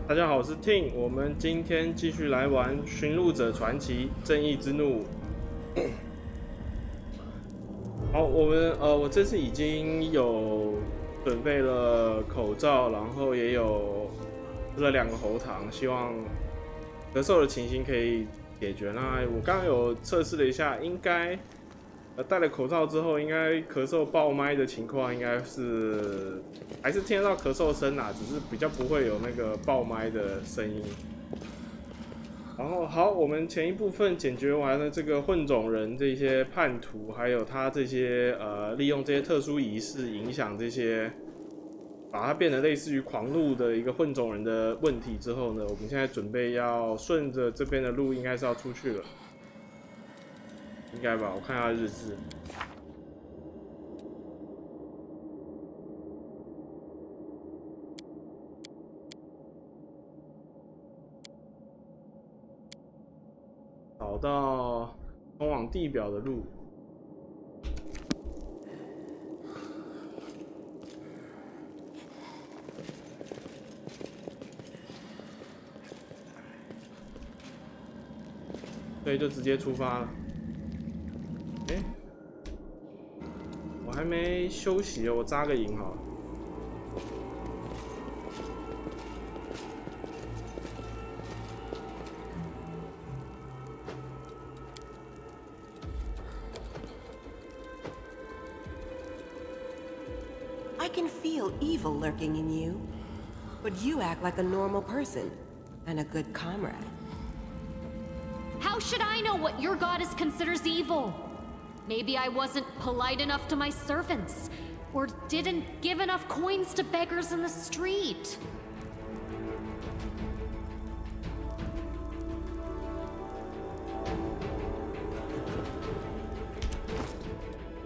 大家好，我是 Ting， 我们今天继续来玩《寻路者传奇：正义之怒》。好，我这次已经有准备了口罩，然后也有吃了2个喉糖，希望咳嗽的情形可以解决。那我刚刚有测试了一下，应该戴了口罩之后，应该咳嗽爆麦的情况应该是还是听得到咳嗽声啦，只是比较不会有那个爆麦的声音。然后好，我们前一部分解决完了这个混种人这些叛徒，还有他这些利用这些特殊仪式影响这些，把它变得类似于狂怒的一个混种人的问题之后呢，我们现在准备要顺着这边的路，应该是要出去了。应该吧，我看一下日志。找到通往地表的路。所以就直接出发了。我还没休息，我扎个营好了。I can feel evil lurking in you, but you act like a normal person and a good comrade. How should I know what your goddess considers evil? Maybe I wasn't polite enough to my servants, or didn't give enough coins to beggars in the street.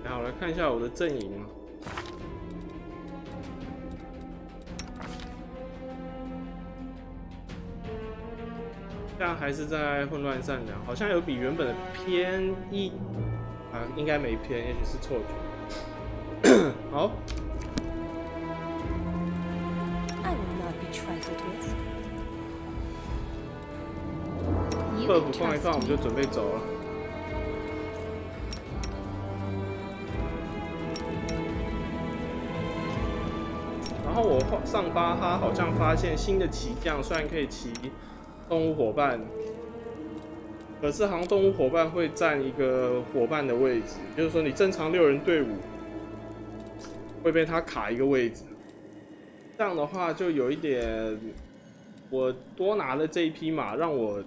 好，来看一下我的阵营。这样还是在混乱善良，好像有比原本的偏一。应该没偏，也许是错觉。好。客服放一放，我们就准备走了。然后我上巴哈好像发现新的骑将，虽然可以骑动物伙伴。可是，好像动物伙伴会占一个伙伴的位置，就是说，你正常6人队伍会被他卡一个位置。这样的话，就有一点，我多拿了这一匹马，让我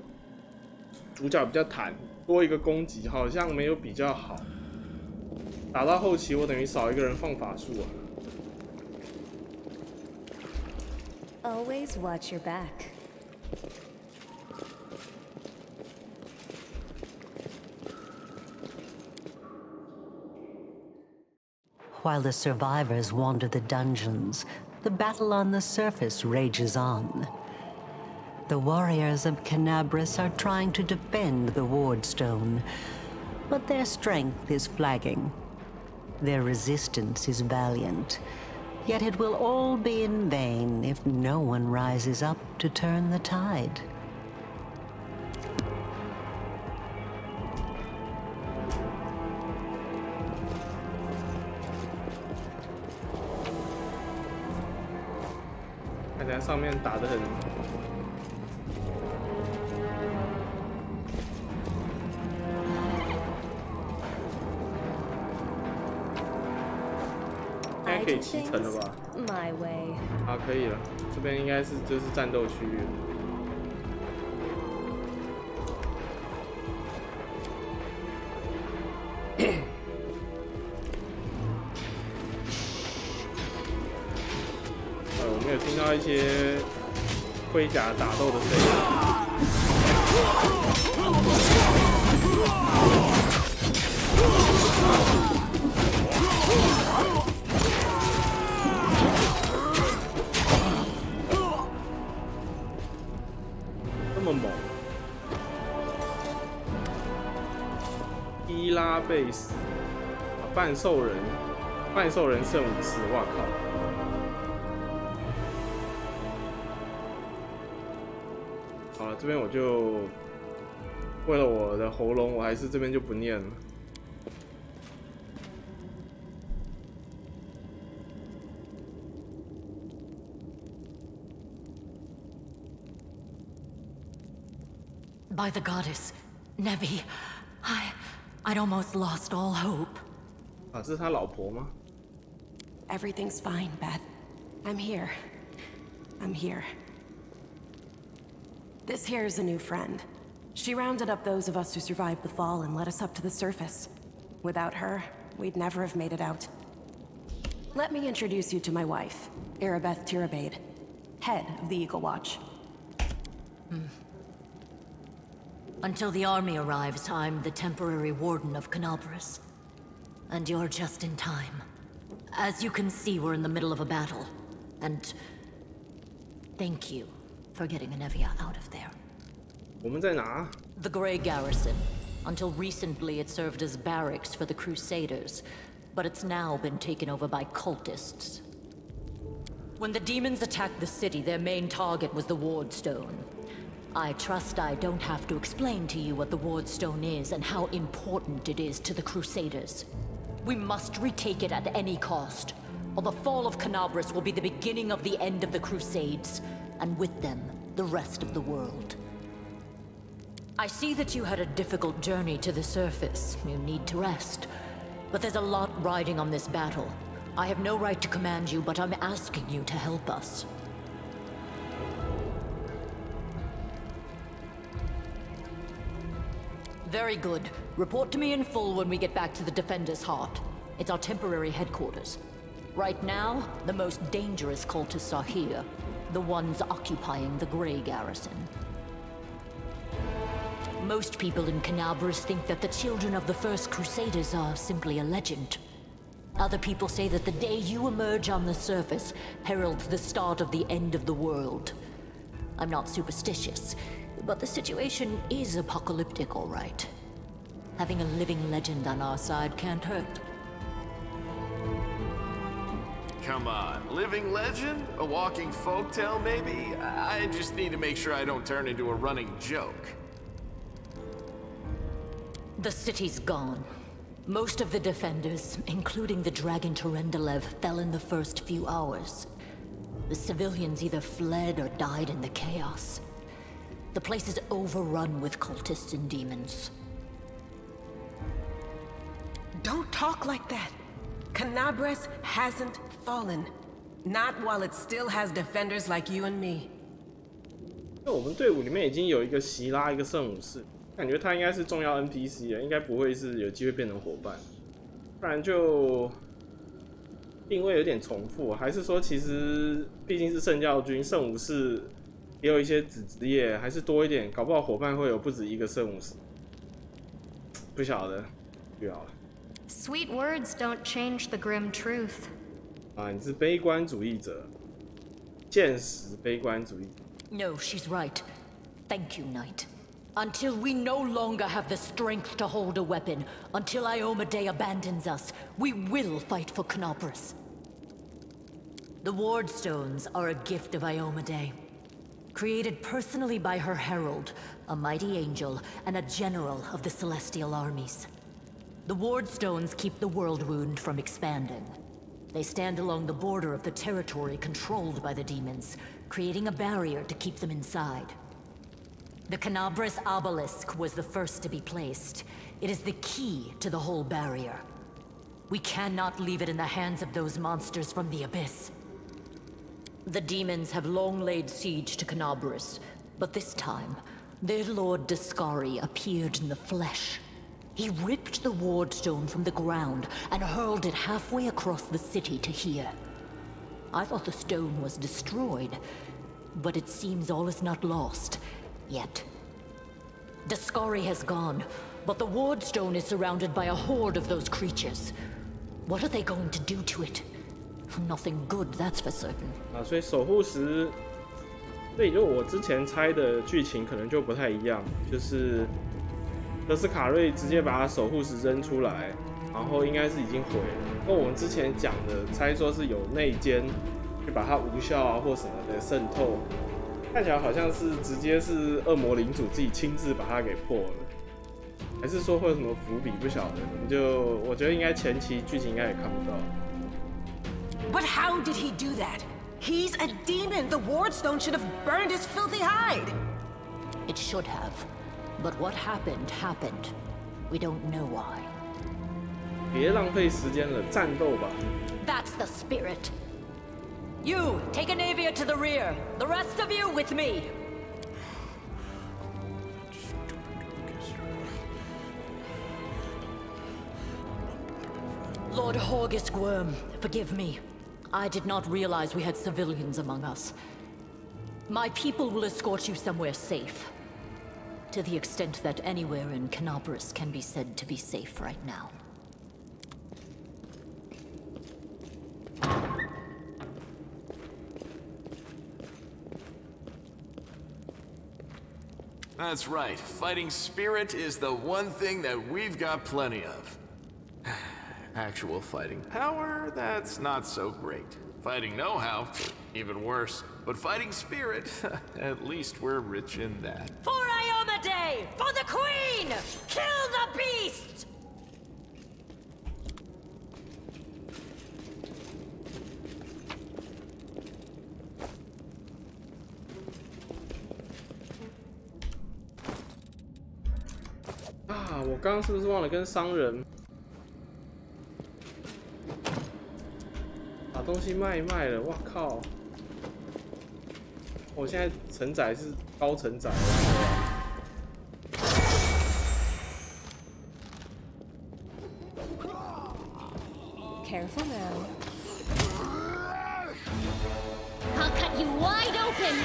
主角比较坦，多一个攻击，好像没有比较好。打到后期，我等于少一个人放法术啊。Always watch your back. While the survivors wander the dungeons, the battle on the surface rages on. The warriors of Canabras are trying to defend the wardstone, but their strength is flagging. Their resistance is valiant, yet it will all be in vain if no one rises up to turn the tide.看起来上面打得很，应该可以启程了吧？好，可以了。这边应该是就是战斗区域。我们有听到一些盔甲打斗的声音。这么猛！伊拉贝斯，半兽人圣武士，哇靠！好了，这边我就为了我的喉咙，我还是这边就不念了。By the goddess, Nevi, I'd almost lost all hope. 啊，这是他老婆吗？ Everything's fine, Beth. I'm here. I'm here. This here is a new friend. She rounded up those of us who survived the fall and led us up to the surface. Without her, we'd never have made it out. Let me introduce you to my wife, Arabeth Tirabade, head of the Eagle Watch. Until the army arrives, I'm the temporary warden of Canalbras. And you're just in time. As you can see, we're in the middle of a battle. And thank you for getting Anevia out of there. 我们在哪？ The Grey Garrison. Until recently, it served as barracks for the Crusaders. But it's now been taken over by cultists. When the demons attacked the city, their main target was the Wardstone. I trust I don't have to explain to you what the Wardstone is and how important it is to the Crusaders. We must retake it at any cost, or the fall of Canabras will be the beginning of the end of the Crusades, and with them, the rest of the world. I see that you had a difficult journey to the surface. You need to rest. But there's a lot riding on this battle. I have no right to command you, but I'm asking you to help us. Very good. Report to me in full when we get back to the Defender's Heart. It's our temporary headquarters. Right now, the most dangerous cultists are here. The ones occupying the Grey Garrison. Most people in Canabras think that the children of the First Crusaders are simply a legend. Other people say that the day you emerge on the surface heralds the start of the end of the world. I'm not superstitious, but the situation is apocalyptic, all right. Having a living legend on our side can't hurt. Come on, living legend? A walking folktale, maybe? I just need to make sure I don't turn into a running joke. The city's gone. Most of the defenders, including the Dragon Terendelev, fell in the first few hours. The civilians either fled or died in the chaos. The place is overrun with cultists and demons. Don't talk like that. Canabras hasn't fallen. Not while it still has defenders like you and me. 那我们队伍里面已经有一个席拉，一个圣武士，感觉他应该是重要 NPC 了，应该不会是有机会变成伙伴，不然就定位有点重复。还是说，其实毕竟是圣教军，圣武士也有一些子职业，还是多一点，搞不好伙伴会有不止一个圣武士。不晓得，不要了。 Sweet words don't change the grim truth. 啊，你是悲观主义者，现实悲观主义者。 No, she's right. Thank you, Knight. Until we no longer have the strength to hold a weapon, until Iomedae abandons us, we will fight for Canopus. The Wardstones are a gift of Iomedae. Created personally by her herald, a mighty angel, and a general of the celestial armies. The Wardstones keep the world wound from expanding. They stand along the border of the territory controlled by the demons, creating a barrier to keep them inside. The Canabras obelisk was the first to be placed. It is the key to the whole barrier. We cannot leave it in the hands of those monsters from the abyss. The demons have long laid siege to Canabras, but this time, their lord Dascari appeared in the flesh. He ripped the Wardstone from the ground and hurled it halfway across the city to here. I thought the stone was destroyed, but it seems all is not lost. Yet. Dascari has gone, but the Wardstone is surrounded by a horde of those creatures. What are they going to do to it? Nothing good, that's for certain. 啊，所以守护石，所以就我之前猜的剧情可能就不太一样，就是德斯卡瑞直接把他守护石扔出来，然后应该是已经毁了。跟我们之前讲的猜说是有内奸去把它无效啊或什么的渗透。看起来好像是直接是恶魔领主自己亲自把它给破了，还是说会有什么伏笔？不晓得，我觉得应该前期剧情应该也看不到。But how did he do that? He's a demon. The Wardstone should have burned his filthy hide. It should have. But what happened, happened. We don't know why. 别浪费时间了，战斗吧！ That's the spirit. You, take Anavia to the rear. The rest of you with me. Lord Horgisk Worm, forgive me. I did not realize we had civilians among us. My people will escort you somewhere safe. To the extent that anywhere in Canabras can be said to be safe right now. That's right. Fighting spirit is the one thing that we've got plenty of. Actual fighting power, that's not so great. Fighting know-how, even worse. But fighting spirit, at least we're rich in that. For Ioma Day! For the Queen! Kill the beast!啊，我刚刚是不是忘了跟商人把东西卖一卖了？哇靠！我现在承载是高承载。Careful now. I'll cut you wide open!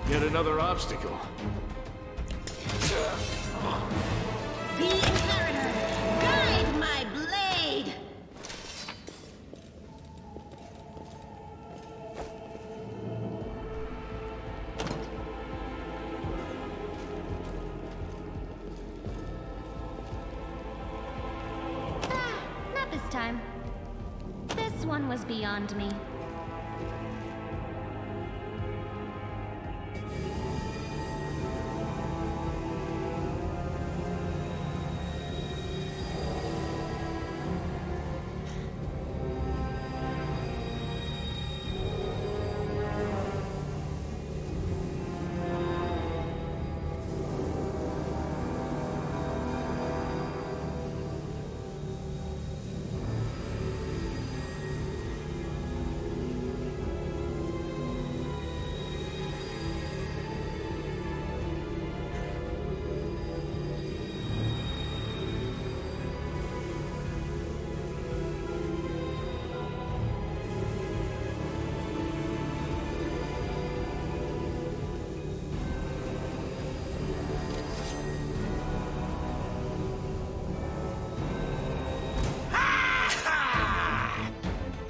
Yet another obstacle. The Inheritor! Guide my blade! Not this time. This one was beyond me.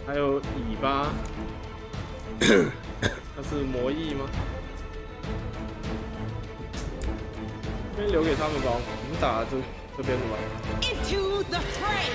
还有尾巴，那是魔翼吗？先留给他们吧，我们打这边的吧。Into the fray!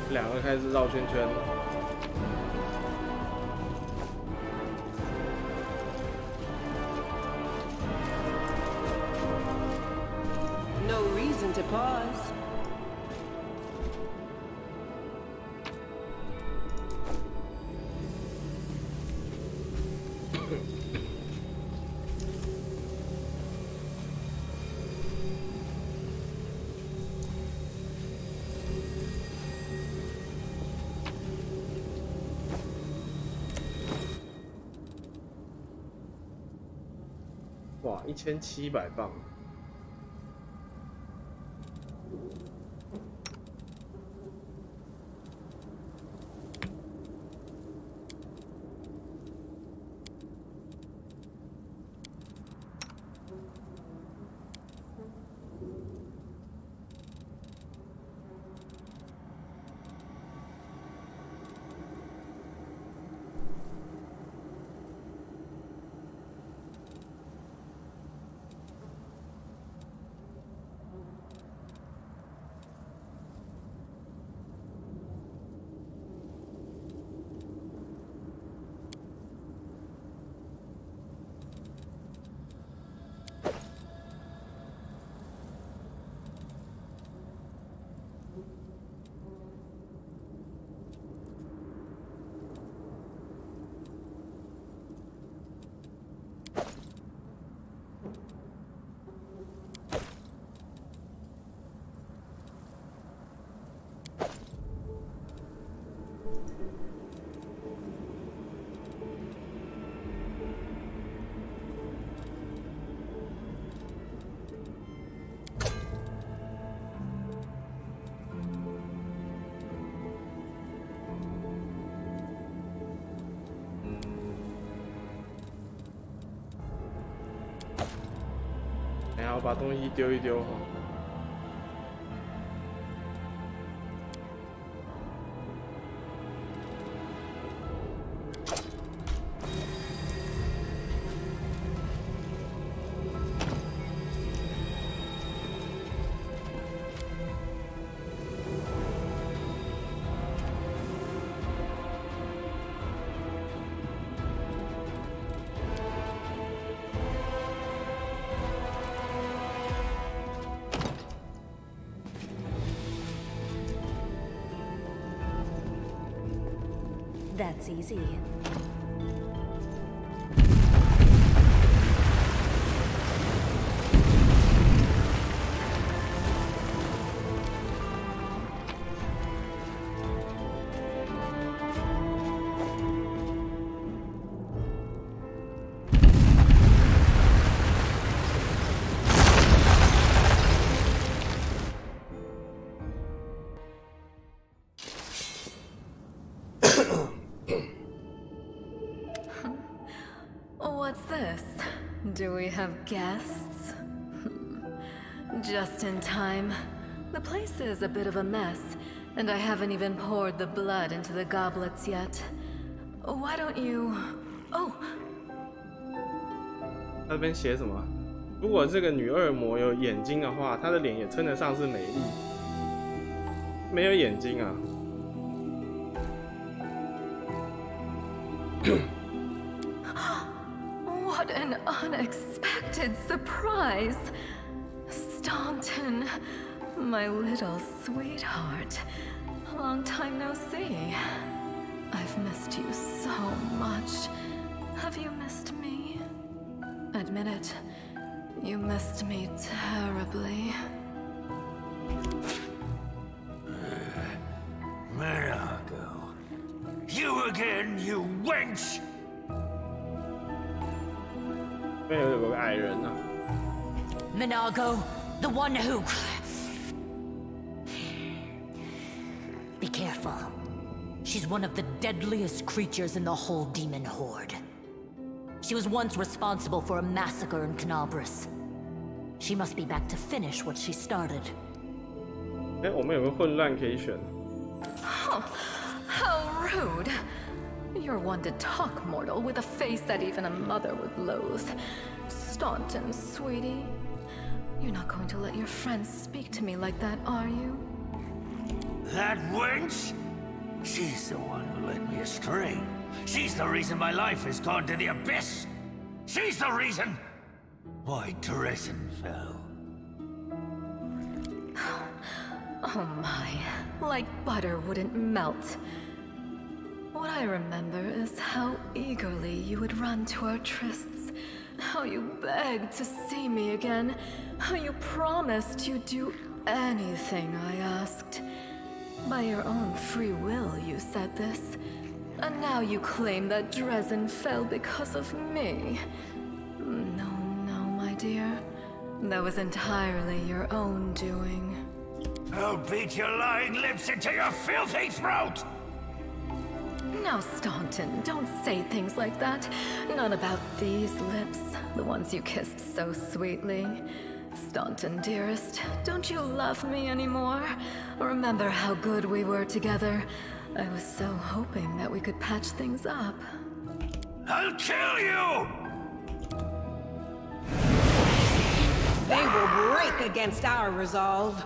两个开始绕圈圈了。No reason to pause.哇，1700磅。然后把东西丢一丢哈。That's easy. What's this? Do we have guests? Just in time. The place is a bit of a mess, and I haven't even poured the blood into the goblets yet. Why don't you... Oh! 他这边写什么？如果这个女恶魔有眼睛的话，她的脸也称得上是美丽。没有眼睛啊。What an unexpected surprise! Staunton, my little sweetheart. Long time no see. I've missed you so much. Have you missed me? Admit it, you missed me terribly. Monaco. You again, you wench! 这边有个矮人啊。Minago, the one who... Be careful. She's one of the deadliest creatures in the whole demon horde. She was once responsible for a massacre in Canabras. She must be back to finish what she started. 哎，我们有个混乱可以选。How rude! You're one to talk, mortal, with a face that even a mother would loathe. Staunton, sweetie. You're not going to let your friends speak to me like that, are you? That wench? She's the one who led me astray. She's the reason my life has gone to the abyss. She's the reason why Dresden fell. Oh my, like butter wouldn't melt. What I remember is how eagerly you would run to our trysts, how you begged to see me again, how you promised you'd do anything I asked. By your own free will, you said this. And now you claim that Dresden fell because of me. No, no, my dear. That was entirely your own doing. I'll beat your lying lips into your filthy throat! Now, Staunton, don't say things like that. Not about these lips, the ones you kissed so sweetly. Staunton, dearest, don't you love me anymore? Remember how good we were together? I was so hoping that we could patch things up. I'll kill you! They will break against our resolve.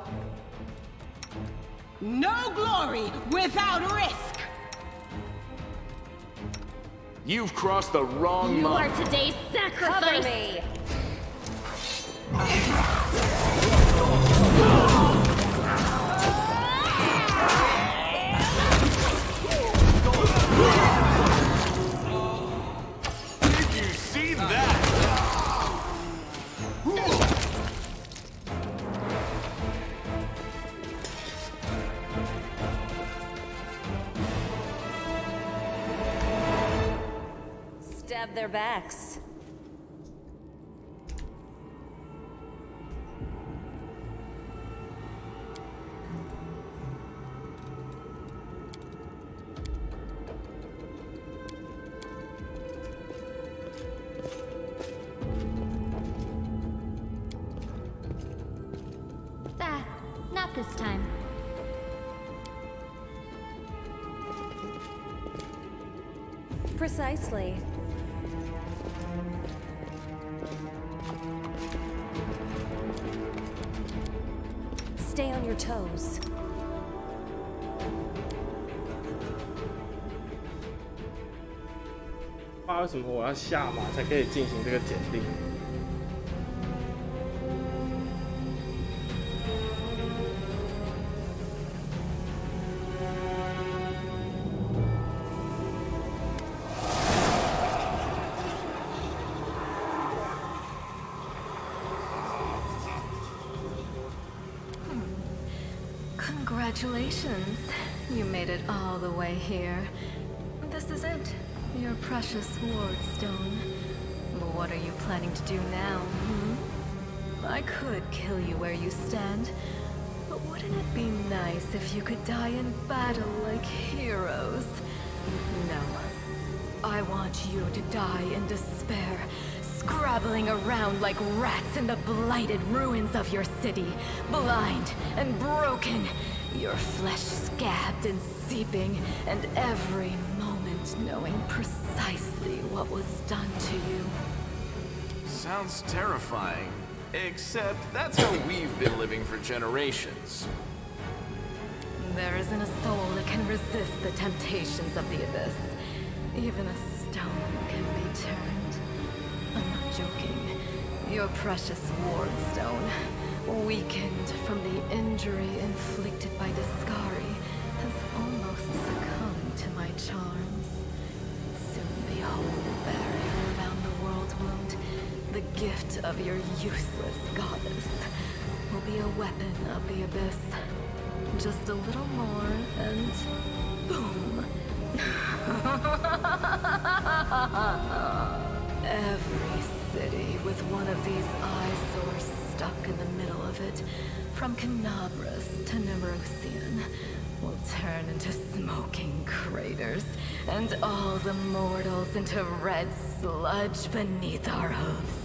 No glory without risk! You've crossed the wrong You line. are today's sacrifice! Cover me! Did you see that? Stab their backs. Not this time. Precisely. Stay on your toes. 不知道为什么我要下马才可以进行这个检定。Congratulations. You made it all the way here. This is it. Your precious ward stone. But what are you planning to do now, I could kill you where you stand, but wouldn't it be nice if you could die in battle like heroes? No. I want you to die in despair, scrabbling around like rats in the blighted ruins of your city, blind and broken, your flesh scabbed and seeping, and every moment knowing precisely what was done to you. Sounds terrifying. Except that's how we've been living for generations. There isn't a soul that can resist the temptations of the abyss. Even a stone can be turned. I'm not joking. Your precious ward stone, weakened from the injury inflicted by Discari, has almost succumbed to my charms. Soon behold the barrier around the world wound. The gift of your useless goddess will be a weapon of the abyss. Just a little more, and boom! Every city with one of these eyesores stuck in the middle of it, from Canabras to Neurosian, will turn into smoking craters, and all the mortals into red sludge beneath our hooves.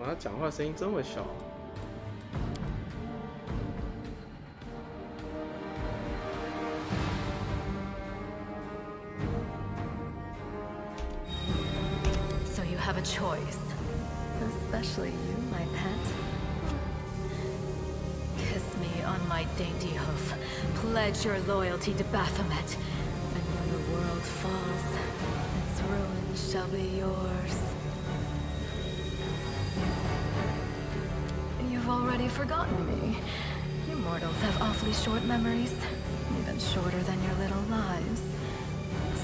他讲话声音这么小。So you have a choice, especially you, my pet. Kiss me on my dainty hoof, pledge your loyalty to Baphomet, and when the world falls, its ruin shall be yours. You've already forgotten me. You mortals have awfully short memories, even shorter than your little lives.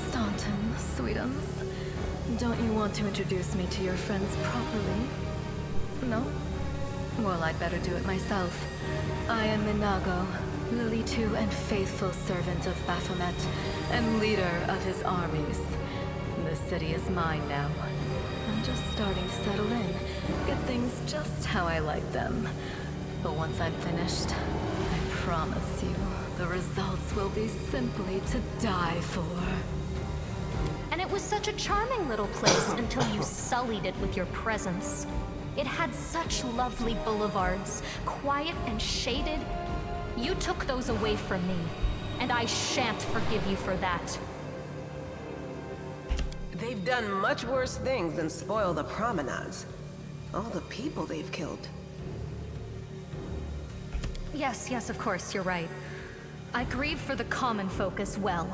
Staunton, sweetums, don't you want to introduce me to your friends properly? No? Well, I'd better do it myself. I am Minago, Lily II and faithful servant of Baphomet, and leader of his armies. The city is mine now. I'm just starting to settle in, get things just how I like them. But once I'm finished, I promise you, the results will be simply to die for. And it was such a charming little place until you sullied it with your presence. It had such lovely boulevards, quiet and shaded. You took those away from me, and I shan't forgive you for that. They've done much worse things than spoil the promenades. All the people they've killed. Yes, of course, you're right. I grieve for the common folk as well.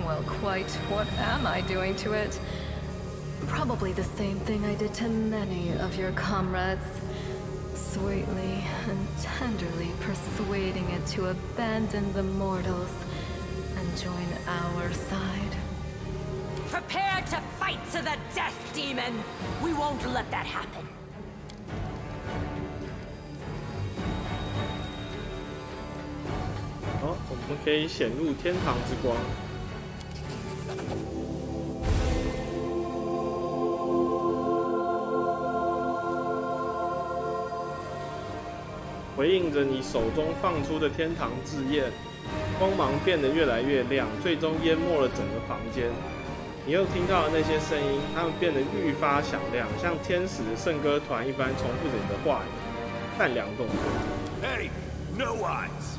Well, quite what am I doing to it? Probably the same thing I did to many of your comrades. Sweetly and tenderly persuading it to abandon the mortals and join our side. Prepare to fight to the death, demon! We won't let that happen. 好，我们可以显入天堂之光。回应着你手中放出的天堂之焰，光芒变得越来越亮，最终淹没了整个房间。你又听到了那些声音，它们变得愈发响亮，像天使的圣歌团一般，重复着你的话语，善良动作。Hey, no eyes!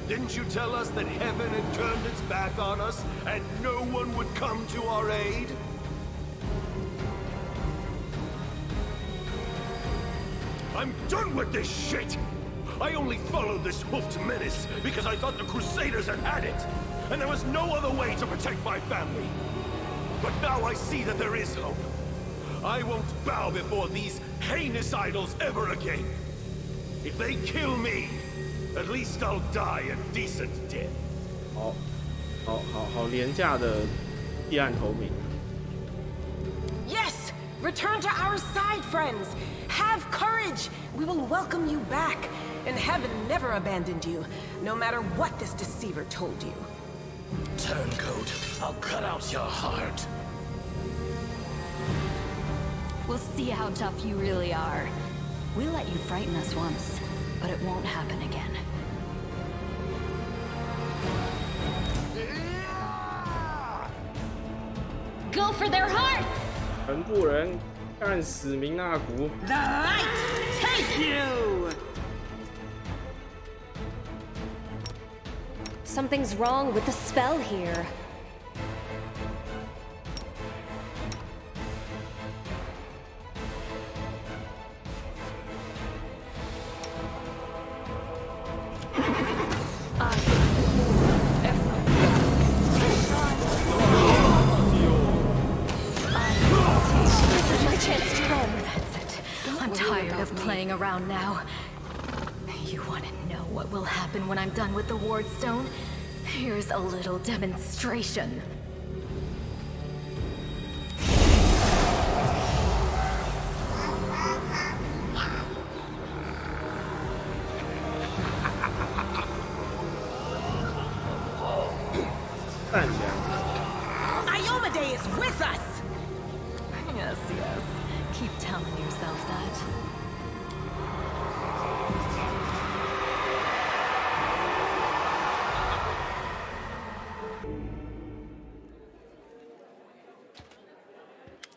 Didn't you tell us that heaven had turned its back on us and no one would come to our aid? I'm done with this shit! I only followed this hoofed menace because I thought the Crusaders had it, and there was no other way to protect my family. But now I see that there is hope. I won't bow before these heinous idols ever again. If they kill me, at least I'll die a decent death. 好廉价的议案投名。Yes! Return to our side, friends! Have courage! We will welcome you back. And heaven never abandoned you, no matter what this deceiver told you. Turncoat, I'll cut out your heart. We'll see how tough you really are. We let you frighten us once, but it won't happen again. Go for their hearts! 全部人干死明纳古！ The light take you! Something's wrong with the spell here. This is my chance to win. That's it. I'm tired of playing around now. You want to know what will happen when I'm done with the Ward Stone? Here's a little demonstration. Iomade is with us! Yes. Keep telling yourself that.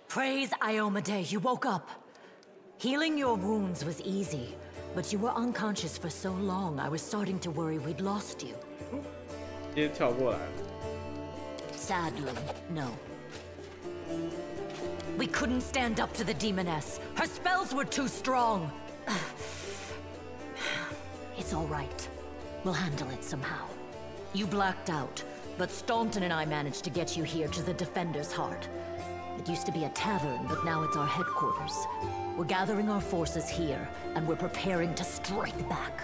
Praise Iomade, you woke up. Healing your wounds was easy, but you were unconscious for so long, I was starting to worry we'd lost you. 直接跳过来。 Sadly, no. We couldn't stand up to the demoness. Her spells were too strong. It's all right. We'll handle it somehow. You blacked out, but Staunton and I managed to get you here to the Defender's Heart. It used to be a tavern, but now it's our headquarters. We're gathering our forces here, and we're preparing to strike back.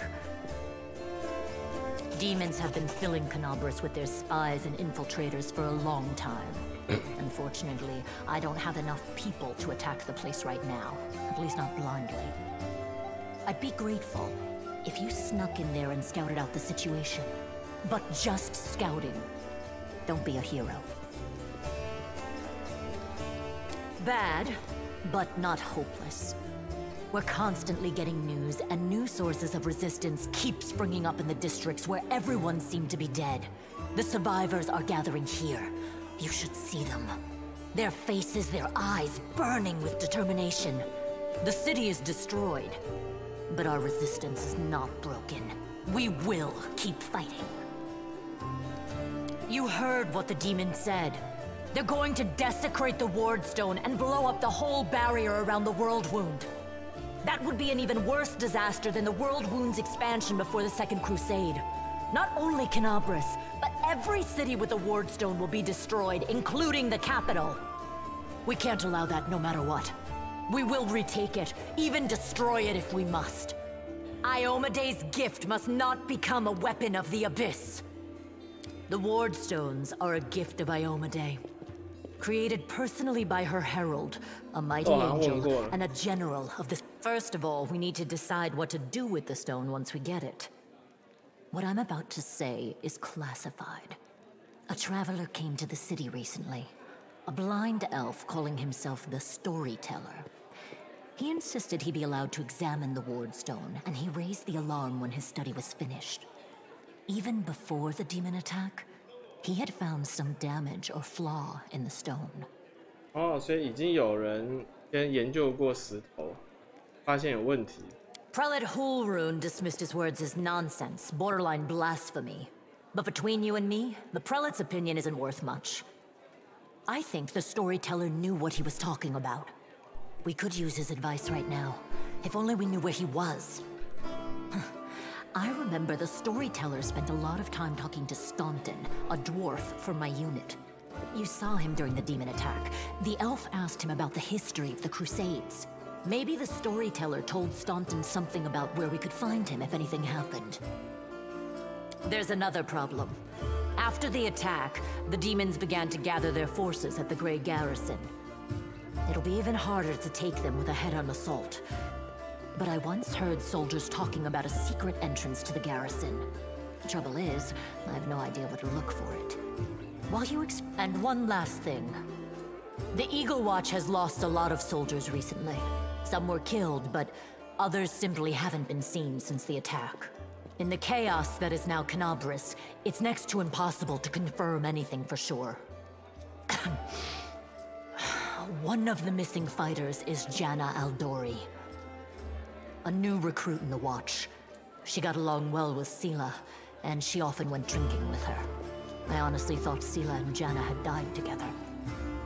Demons have been filling Canobras with their spies and infiltrators for a long time. Unfortunately, I don't have enough people to attack the place right now, at least not blindly. I'd be grateful if you snuck in there and scouted out the situation. But just scouting. Don't be a hero. bad, but not hopeless. We're constantly getting news, and new sources of resistance keep springing up in the districts where everyone seemed to be dead. The survivors are gathering here. You should see them. Their faces, their eyes burning with determination. The city is destroyed, but our resistance is not broken. We will keep fighting. You heard what the demon said. They're going to desecrate the Wardstone and blow up the whole barrier around the World Wound. That would be an even worse disaster than the World Wound's expansion before the Second Crusade. Not only Canabras, but every city with a Wardstone will be destroyed, including the capital. We can't allow that no matter what. We will retake it, even destroy it if we must. Iomede's gift must not become a weapon of the Abyss. The Wardstones are a gift of Iomede. Created personally by her herald, a mighty angel, and a general of the... First of all, we need to decide what to do with the stone once we get it. What I'm about to say is classified. A traveler came to the city recently. A blind elf calling himself the Storyteller. He insisted he be allowed to examine the Wardstone, and he raised the alarm when his study was finished. Even before the demon attack, he had found some damage or flaw in the stone. 哦，所以已经有人先研究过石头，发现有问题。Prelate Hulrune dismissed his words as nonsense, borderline blasphemy. But between you and me, the prelate's opinion isn't worth much. I think the Storyteller knew what he was talking about. We could use his advice right now, if only we knew where he was. I remember the Storyteller spent a lot of time talking to Staunton, a dwarf from my unit. You saw him during the demon attack. The elf asked him about the history of the Crusades. Maybe the Storyteller told Staunton something about where we could find him if anything happened. There's another problem. After the attack, the demons began to gather their forces at the Grey Garrison. It'll be even harder to take them with a head-on assault. But I once heard soldiers talking about a secret entrance to the garrison. The trouble is, I have no idea where to look for it. And one last thing. The Eagle Watch has lost a lot of soldiers recently. Some were killed, but others simply haven't been seen since the attack. In the chaos that is now Canabras, it's next to impossible to confirm anything for sure. One of the missing fighters is Janna Aldori. A new recruit in the Watch. She got along well with Sela, and she often went drinking with her. I honestly thought Sela and Janna had died together.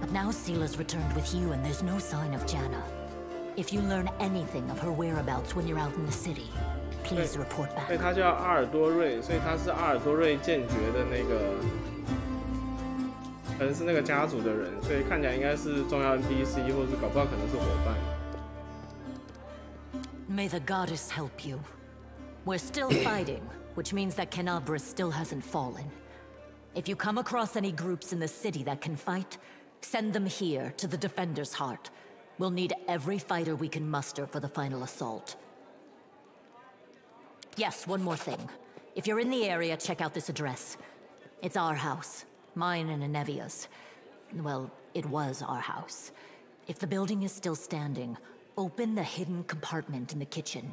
But now Sela's returned with you, and there's no sign of Janna. If you learn anything of her whereabouts when you're out in the city, please report back. 所以他叫阿尔多瑞，所以他是阿尔多瑞剑诀的那个，可能是那个家族的人，所以看起来应该是重要 NPC， 或者搞不好可能是伙伴。May the goddess help you. We're still fighting, which means that Canabras still hasn't fallen. If you come across any groups in the city that can fight, send them here to the Defender's Heart. We'll need every fighter we can muster for the final assault. Yes, one more thing. If you're in the area, check out this address. It's our house. Mine and Anevia's. Well, it was our house. If the building is still standing, open the hidden compartment in the kitchen.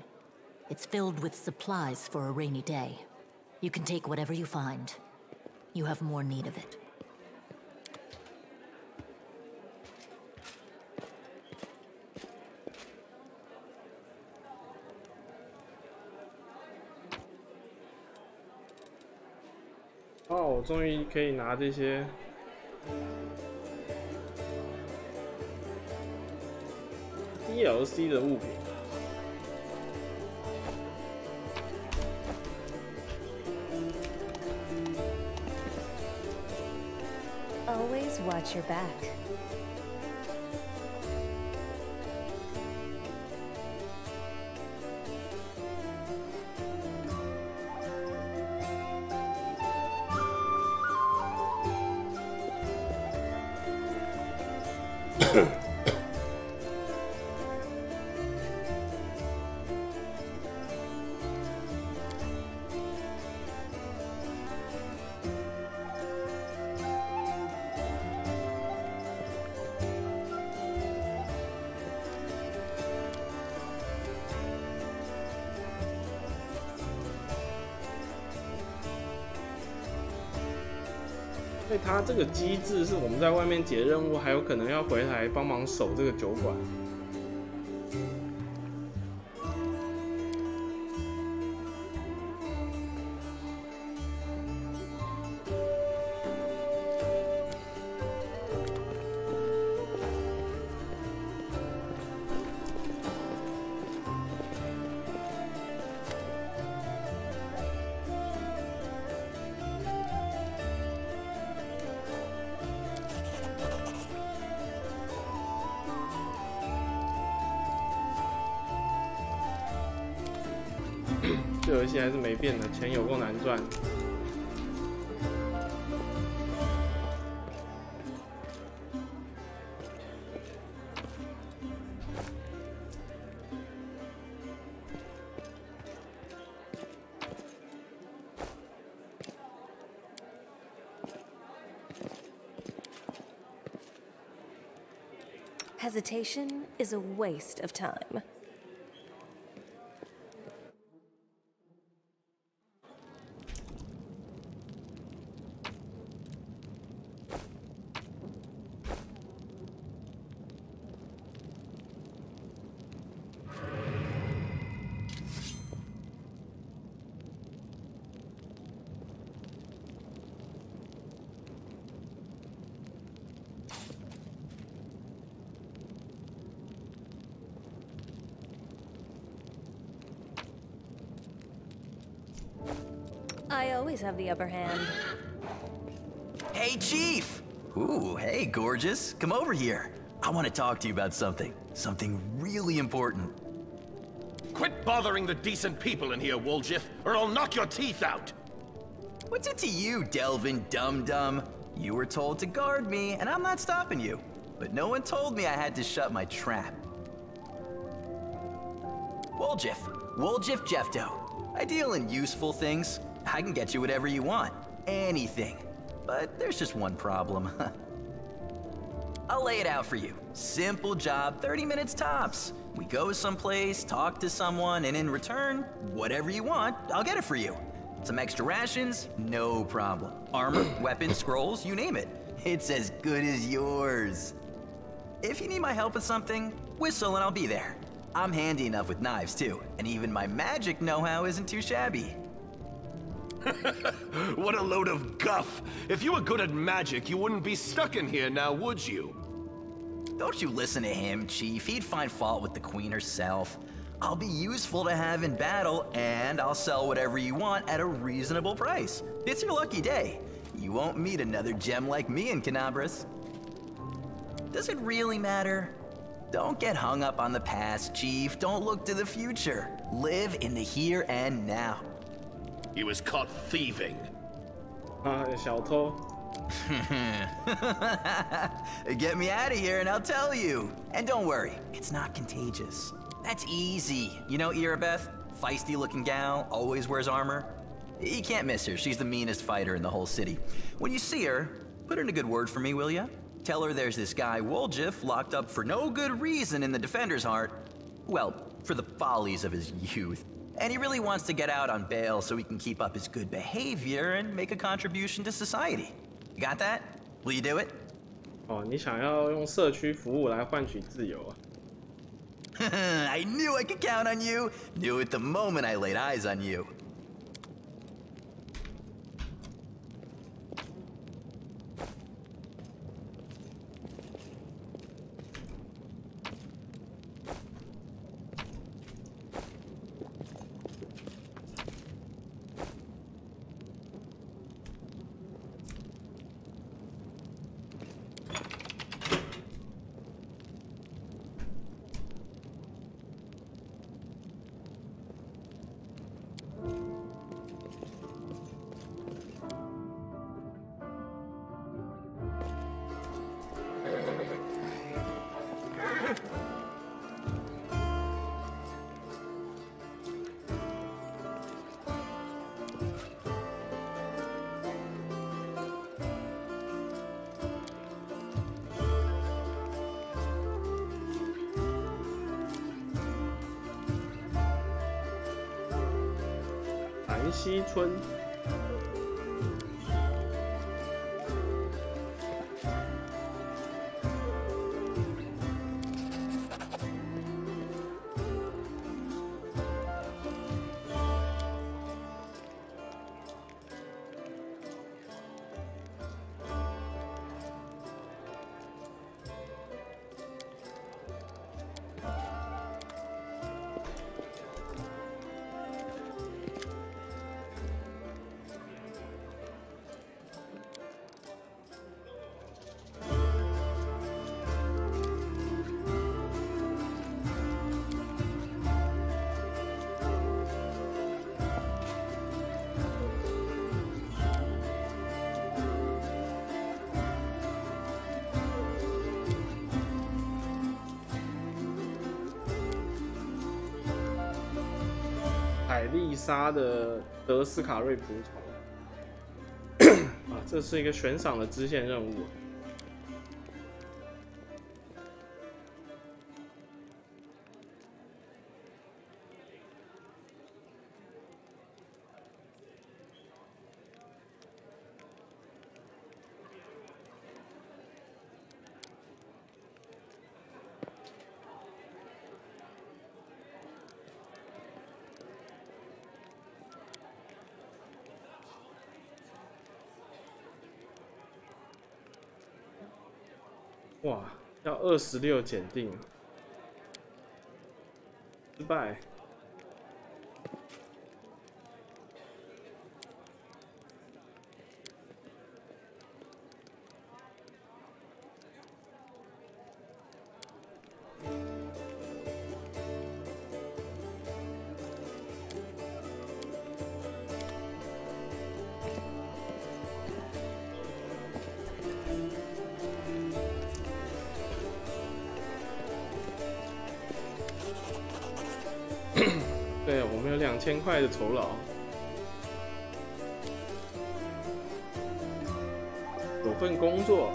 It's filled with supplies for a rainy day. You can take whatever you find. You have more need of it.哦，我终于可以拿这些。DLC 的物品。Always watch your back. 以它这个机制是我们在外面解任务，还有可能要回来帮忙守这个酒馆。这游戏还是没变的，钱有够难赚。Hesitation is a waste of time. I always have the upper hand. Hey, Chief! Ooh, hey, gorgeous. Come over here. I want to talk to you about something. Something really important. Quit bothering the decent people in here, Woljif, or I'll knock your teeth out! What's it to you, Delvin Dum-Dum? You were told to guard me, and I'm not stopping you. But no one told me I had to shut my trap. Woljif. Woljif Jefto. I deal in useful things. I can get you whatever you want. Anything. But there's just one problem. I'll lay it out for you. Simple job, 30 minutes tops. We go someplace, talk to someone, and in return, whatever you want, I'll get it for you. Some extra rations, no problem. Armor, weapons, scrolls, you name it. It's as good as yours. If you need my help with something, whistle and I'll be there. I'm handy enough with knives too, and even my magic know-how isn't too shabby. What a load of guff! If you were good at magic, you wouldn't be stuck in here now, would you? Don't you listen to him, Chief. He'd find fault with the Queen herself. I'll be useful to have in battle, and I'll sell whatever you want at a reasonable price. It's your lucky day. You won't meet another gem like me in Canabras. Does it really matter? Don't get hung up on the past, Chief. Don't look to the future. Live in the here and now. He was caught thieving. 小偷。Get me out of here and I'll tell you. And don't worry, it's not contagious. That's easy. You know Irabeth? Feisty looking gal, always wears armor. You can't miss her. She's the meanest fighter in the whole city. When you see her, put in a good word for me, will ya? Tell her there's this guy Woljif locked up for no good reason in the Defender's Heart. Well, for the follies of his youth. And he really wants to get out on bail so he can keep up his good behavior and make a contribution to society. You got that? Will you do it? 哦，你想要用社区服务来换取自由啊？ I knew I could count on you. Knew it the moment I laid eyes on you.南溪村。凯丽莎的德斯卡瑞仆从啊，这是一个悬赏的支线任务。哇，要26检定，失败。对，我们有2000块的酬劳，有份工作。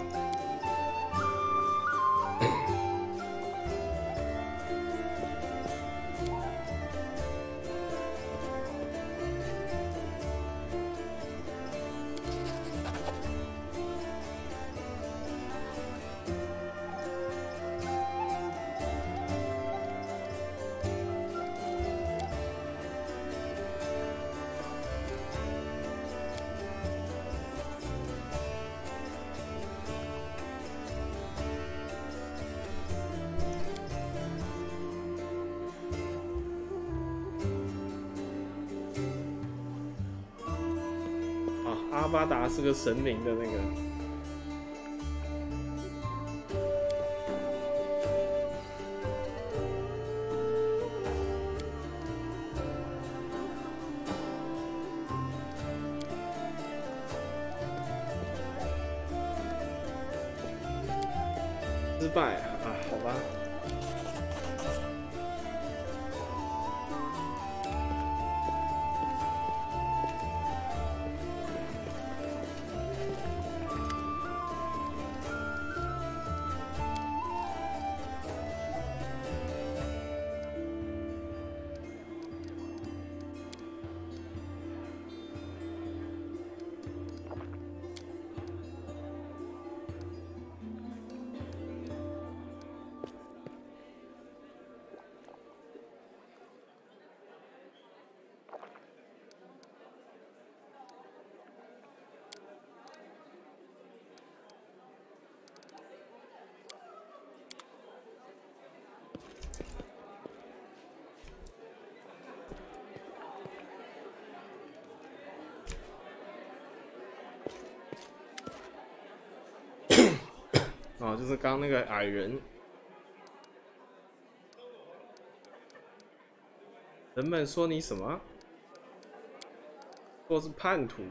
阿巴达是个神灵的那个，失败啊，好吧。哦，就是刚那个矮人，人们说你什么？说是叛徒。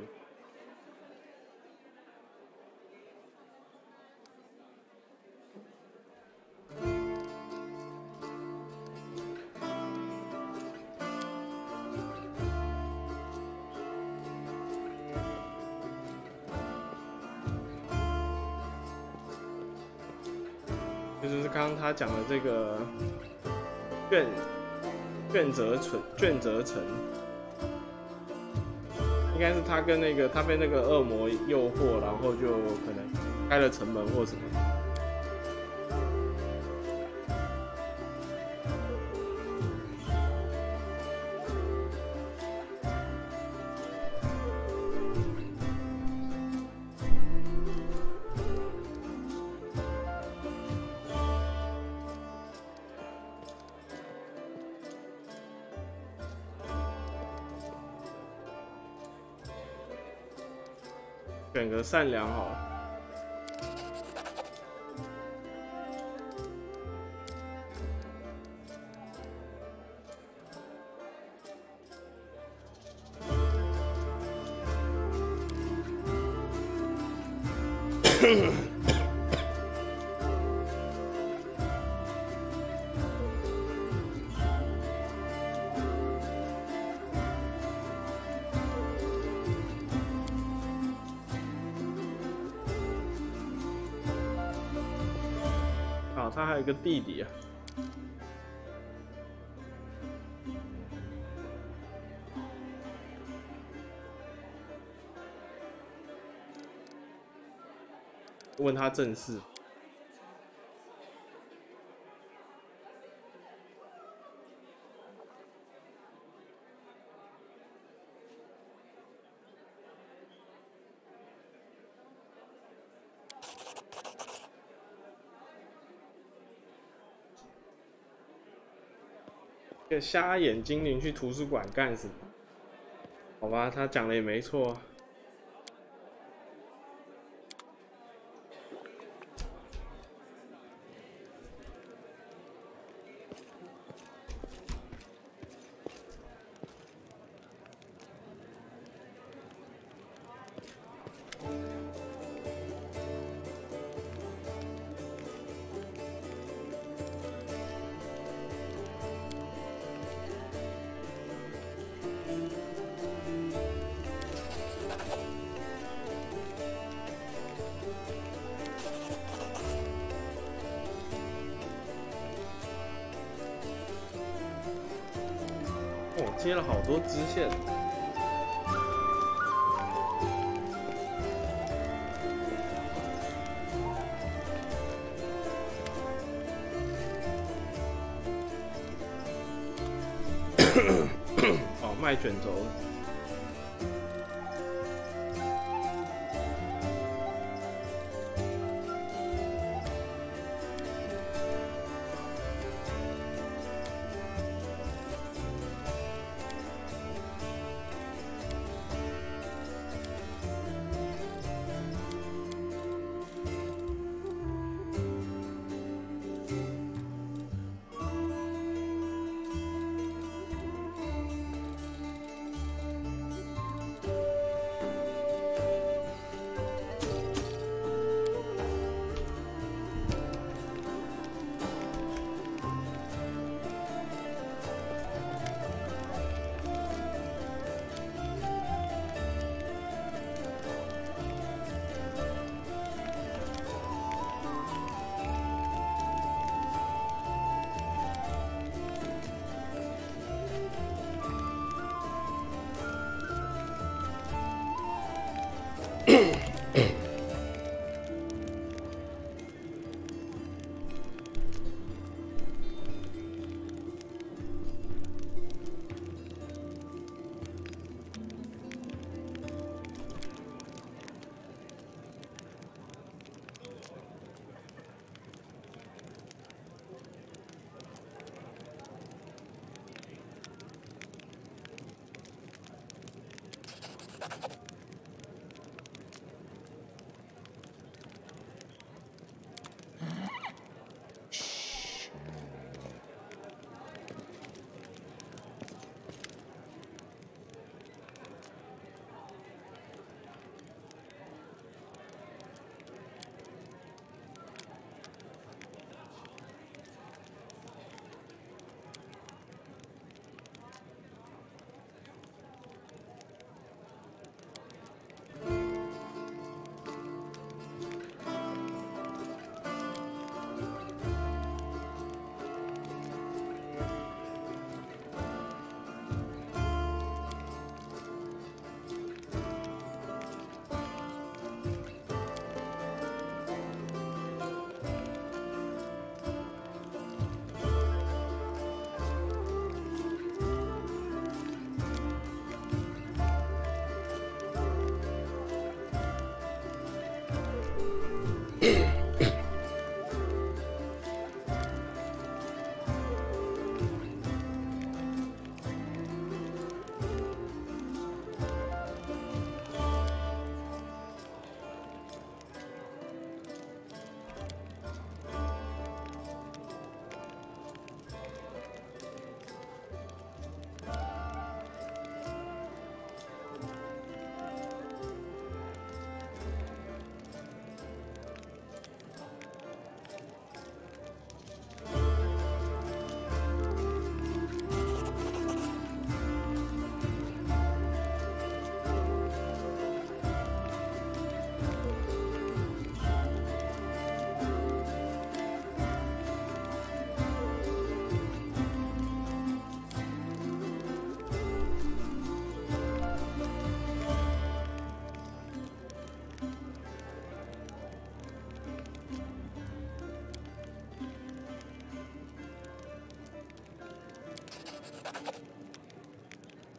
就是刚刚他讲的这个卷泽城，应该是他跟那个他被那个恶魔诱惑，然后就可能开了城门或什么。选个善良好了。他还有一个弟弟啊。问他正事。这个瞎眼精灵去图书馆干什么？好吧，他讲的也没错。接了好多支线。哦，卖卷轴。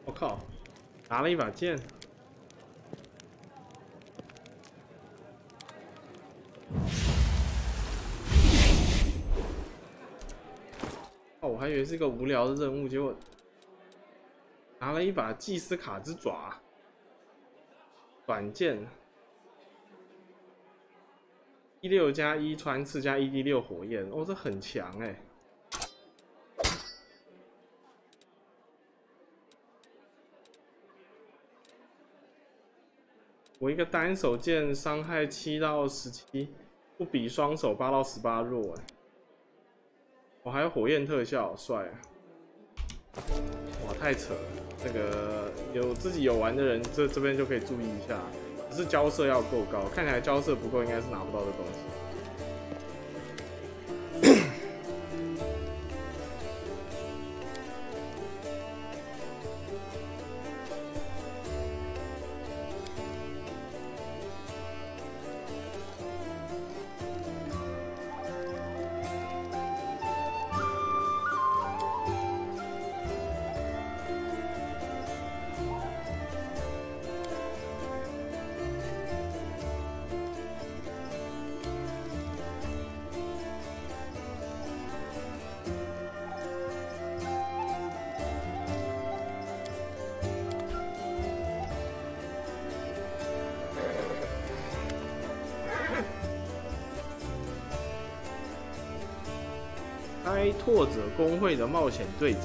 我靠，拿了一把剑。哦，我还以为是个无聊的任务，结果拿了一把祭司卡之爪，短剑。16+1穿刺加 1d6 火焰，哦，这很强哎。我一个单手剑伤害7到17，不比双手8到18弱哎。我还有火焰特效，帅啊！哇，太扯了！这个自己有玩的人，这边就可以注意一下。只是交涉要够高，看起来交涉不够，应该是拿不到的东西。开拓者公会的冒险队长。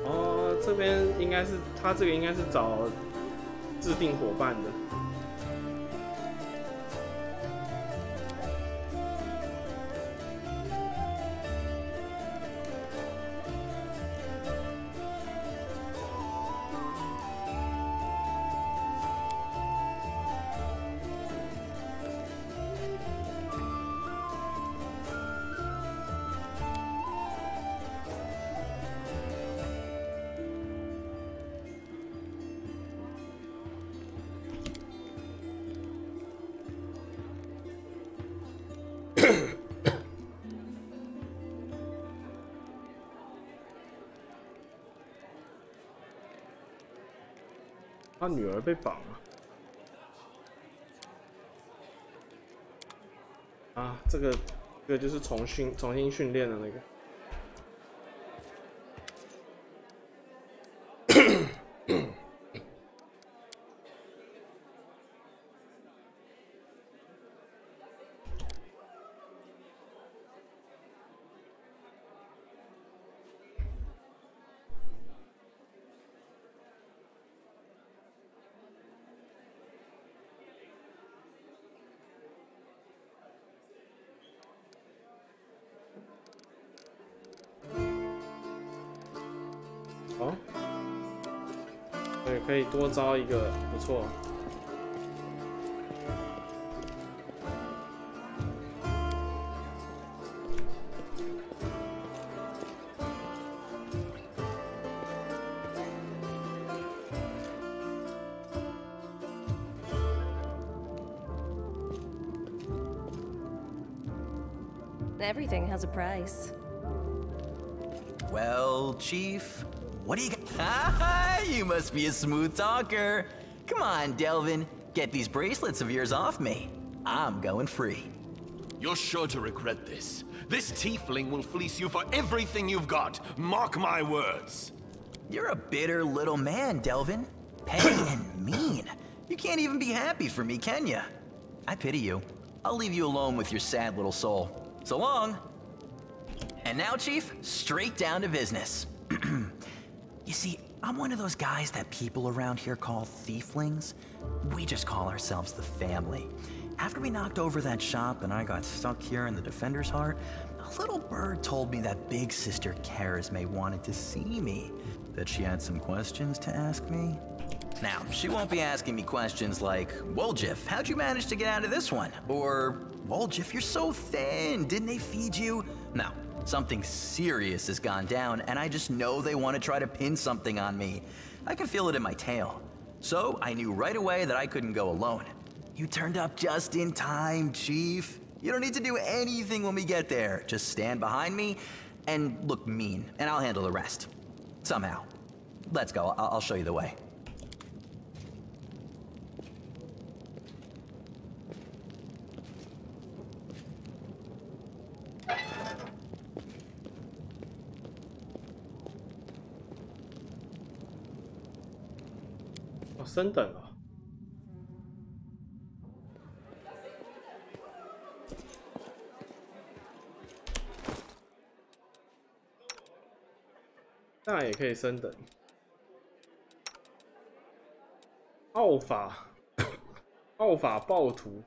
哦，这边应该是他这个应该是找制定伙伴的。他女儿被绑了啊！这个就是重新训练的那个。哦，对，可以多招一个，不错。Everything has a price. Well, Chief, what do you got? Ah, you must be a smooth talker. Come on, Delvin, get these bracelets of yours off me. I'm going free. You're sure to regret this. This tiefling will fleece you for everything you've got. Mark my words. You're a bitter little man, Delvin. Petty and mean. You can't even be happy for me, can you? I pity you. I'll leave you alone with your sad little soul. So long. And now, Chief, straight down to business. You see, I'm one of those guys that people around here call thieflings. We just call ourselves the family. After we knocked over that shop and I got stuck here in the Defender's Heart, a little bird told me that Big Sister Charisme wanted to see me, that she had some questions to ask me. Now, she won't be asking me questions like, Woljif, how'd you manage to get out of this one? Or, Woljif, you're so thin, didn't they feed you? No, Something serious has gone down, and I just know they want to try to pin something on me. I can feel it in my tail. So I knew right away that I couldn't go alone. You turned up just in time, Chief. You don't need to do anything when we get there. Just stand behind me and look mean, and I'll handle the rest. Somehow. Let's go. I'll show you the way. 升等了。那也可以升等。奥法暴徒。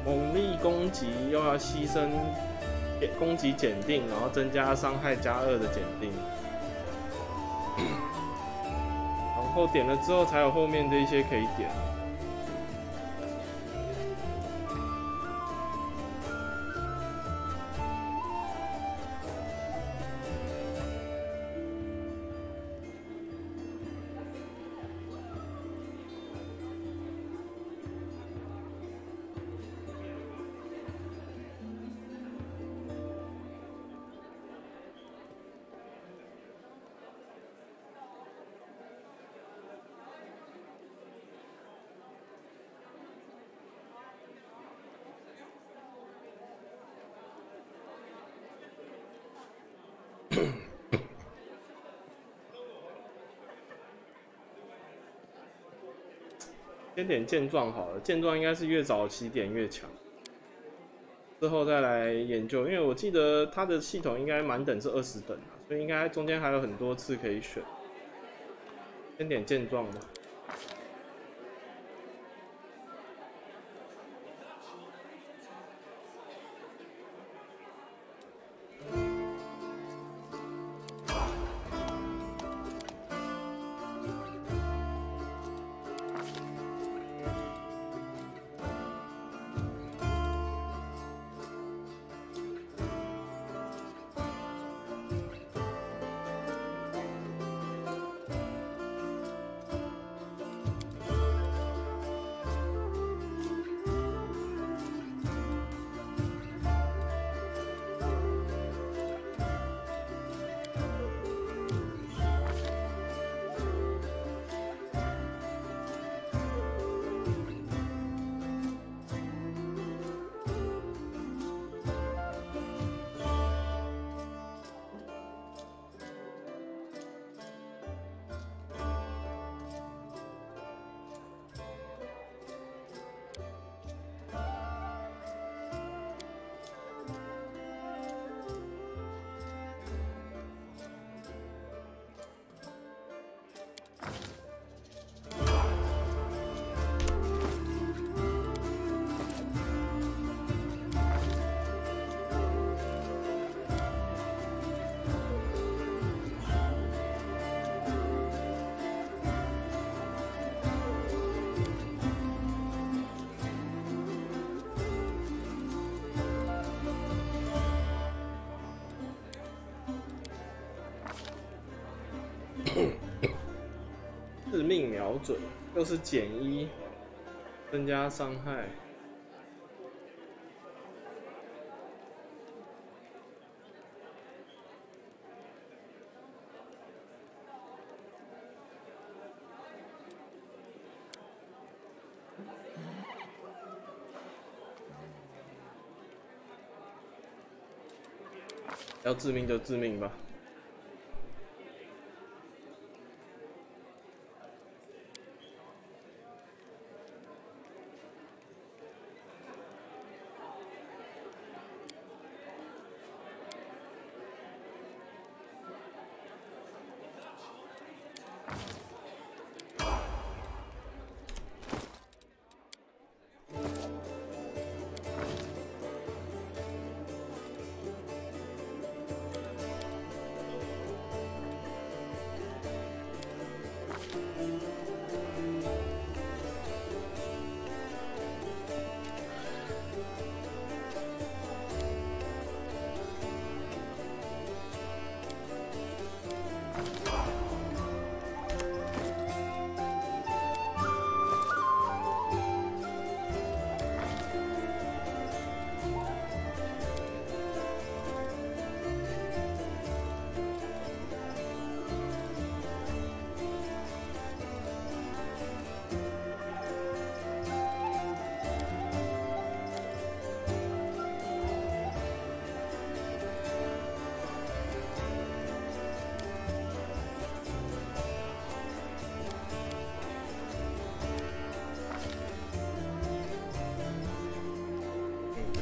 猛力攻击又要牺牲攻击检定，然后增加伤害+2的检定，然后点了之后才有后面的一些可以点。先点剑状好了，剑状应该是越早起点越强，之后再来研究。因为我记得它的系统应该满等是20等啊，所以应该中间还有很多次可以选。先点剑状吧。致命瞄准，又是减1，增加伤害。要致命就致命吧。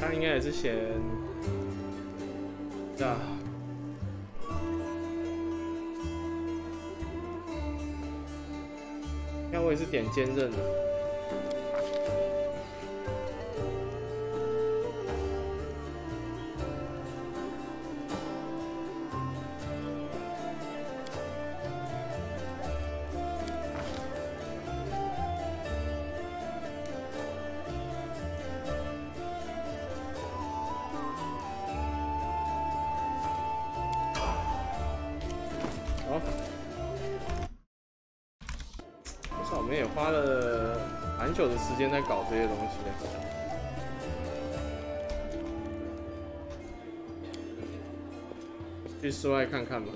他应该也是嫌啊，那我也是点坚韧的。我们也花了蛮久的时间在搞这些东西。去室外看看吧。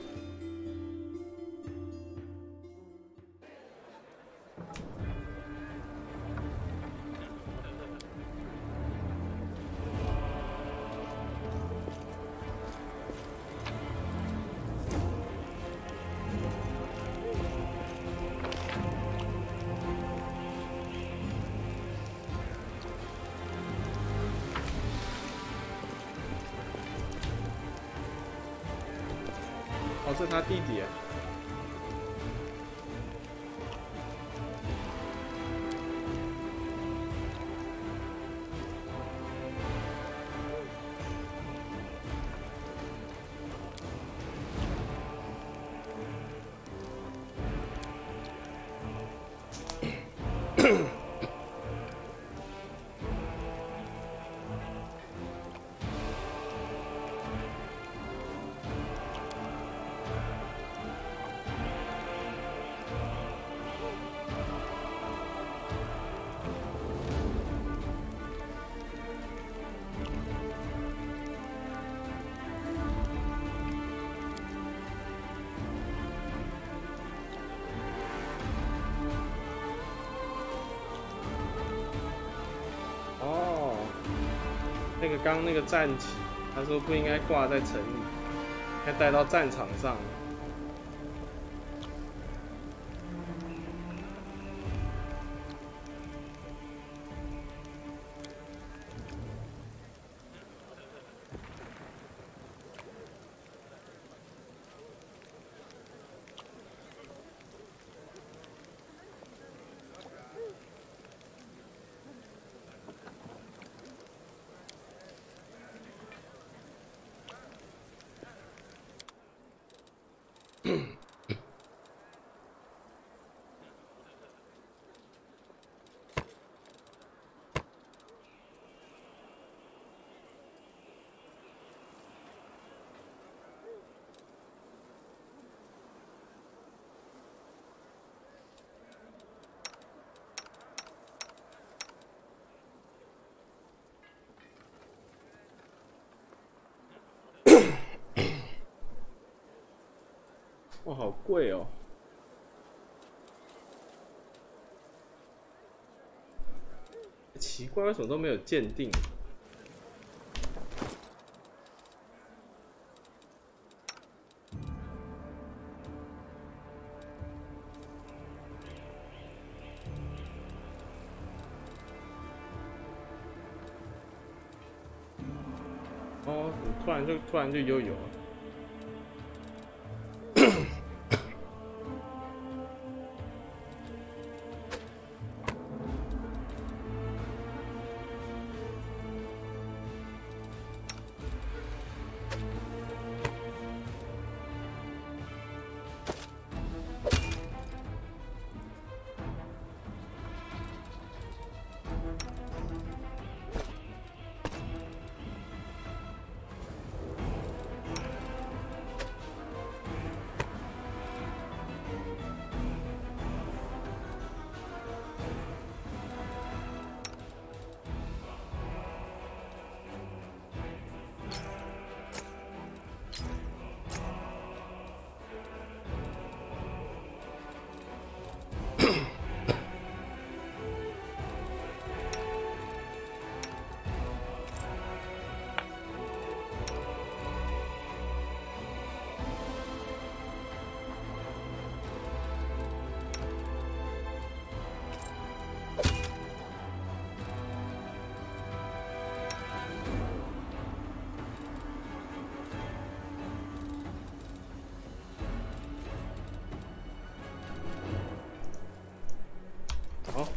哦，这是他弟弟啊。那个刚刚那个战旗，他说不应该挂在城里，应该带到战场上。哇，好贵哦！奇怪，为什么都没有鉴定？哦，怎么突然就又有了？好。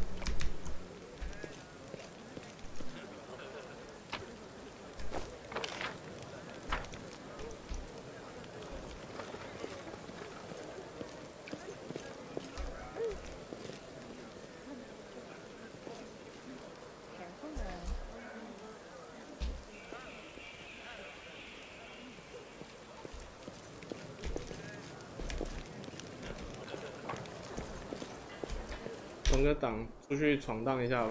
存个档，出去闯荡一下吧。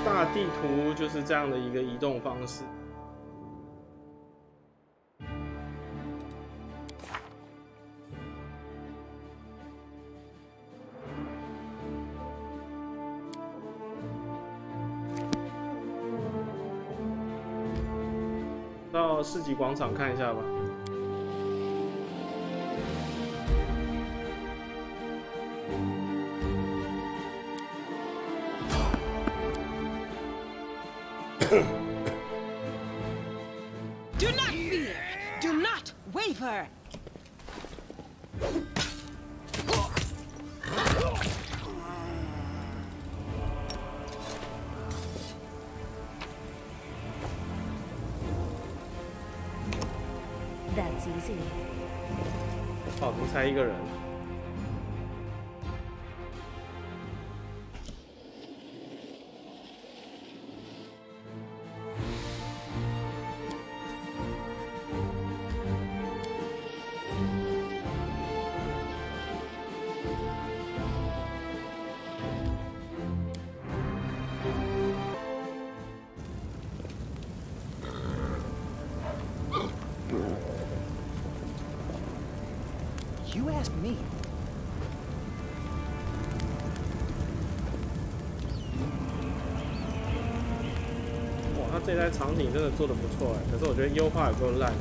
大地图就是这样的一个移动方式。到市集广场看一下吧。Do not fear. Do not waver. That's easy. 好，怎么才一个人？You ask me. 哇，他这台场景真的做得不错哎，可是我觉得优化有够烂，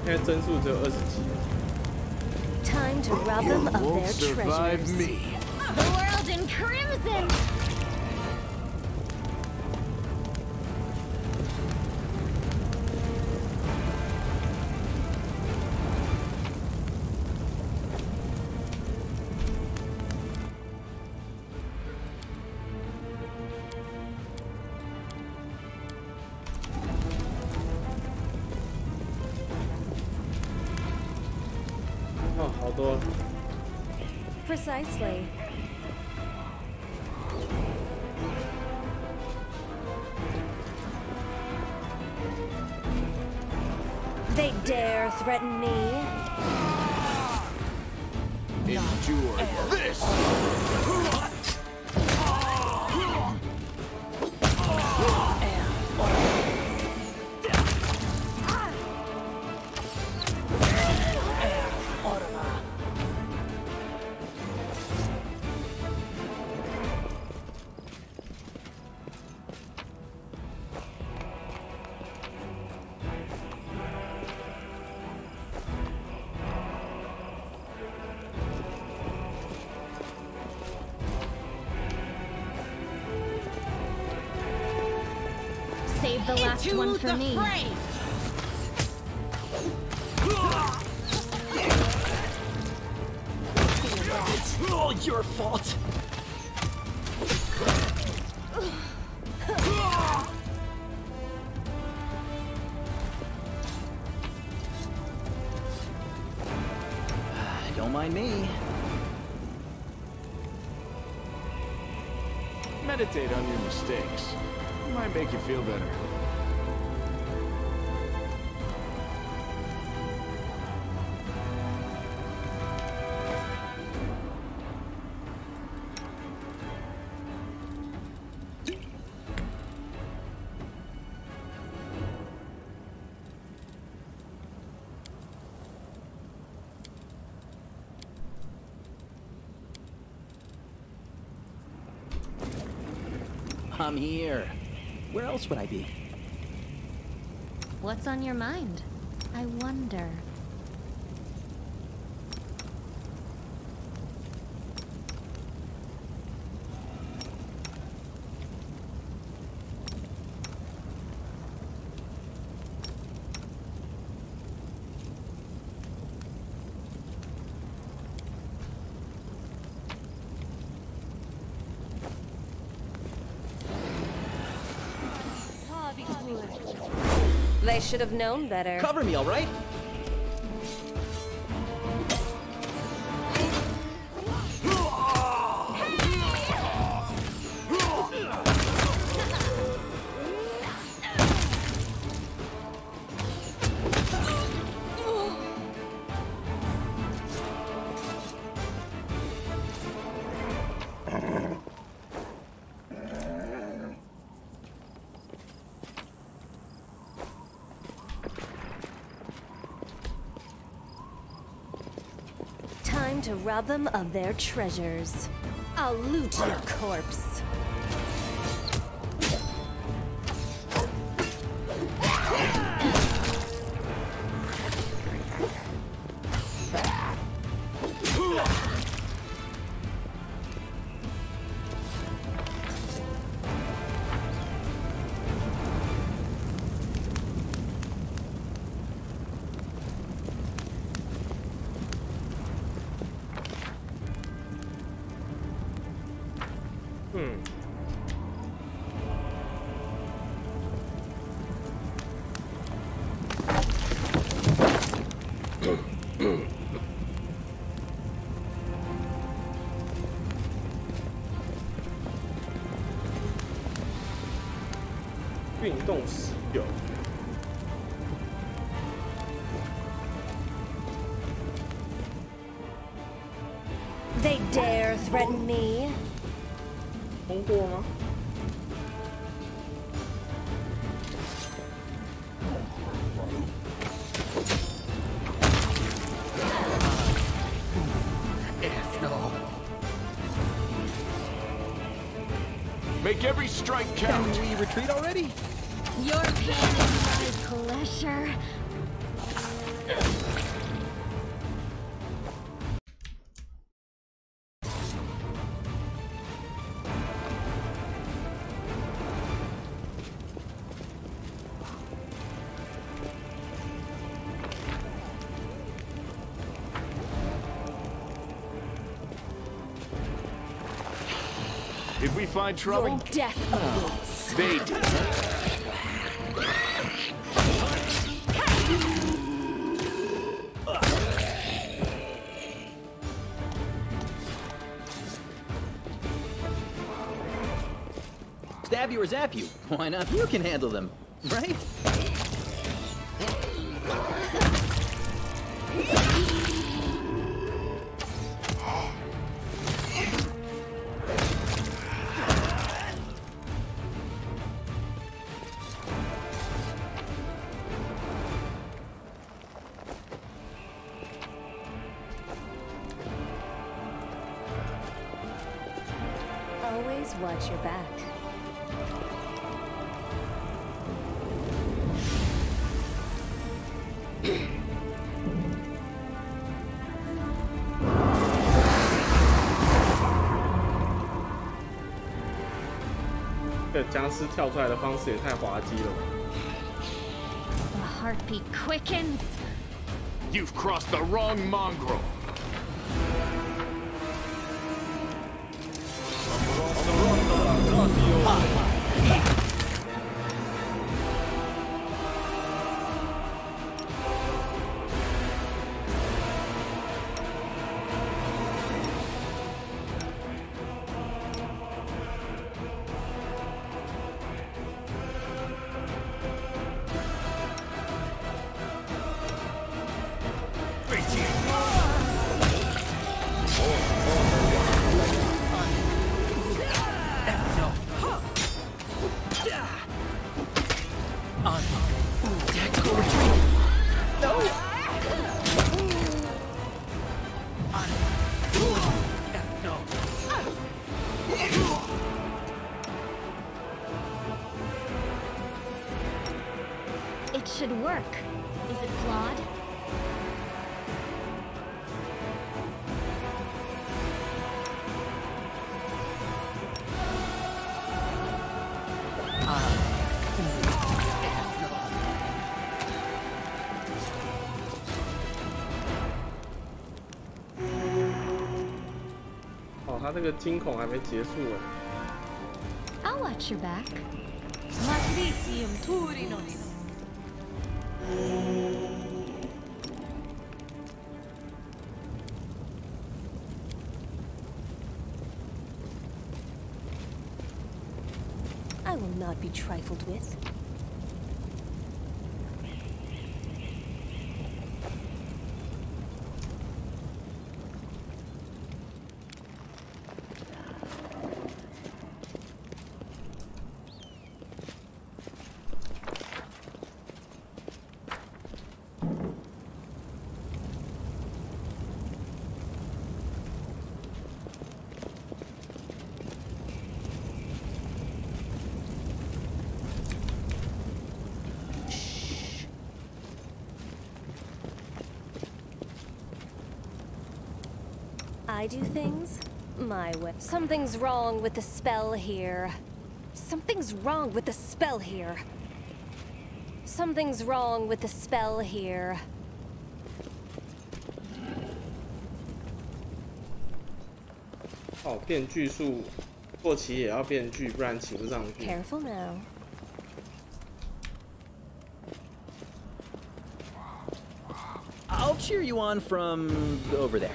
因为帧数只有20几。Time to rob them of their treasures. The world in crimson. 好多。Precisely. They dare threaten me? Endure this! Save the last one for me. It's all your fault. Don't mind me. Meditate on your mistakes. It might make you feel better. I'm here. Where else would I be? What's on your mind? I wonder. They should have known better. Cover me, all right? Time to rob them of their treasures. I'll loot your corpse.运动石油。They dare threaten me? 通过吗？ Make every strike count. Can we retreat already? Your pain is my pleasure. Did we find trouble? Your death awaits. They did. stab you or zap you. Why not? You can handle them, right? Always watch your back. 这僵尸跳出来的方式也太滑稽了吧 The heartbeat quickens. You've crossed the wrong mongrel. It should work. Is it flawed?哦，他这个惊恐还没结束哎。 I'll watch your back. Matricium Turinos. I will not be trifled with. I do things my way. Something's wrong with the spell here. Something's wrong with the spell here. Something's wrong with the spell here.哦，变巨术，过期也要变巨，不然骑不上去。 Careful now. I'll cheer you on from over there.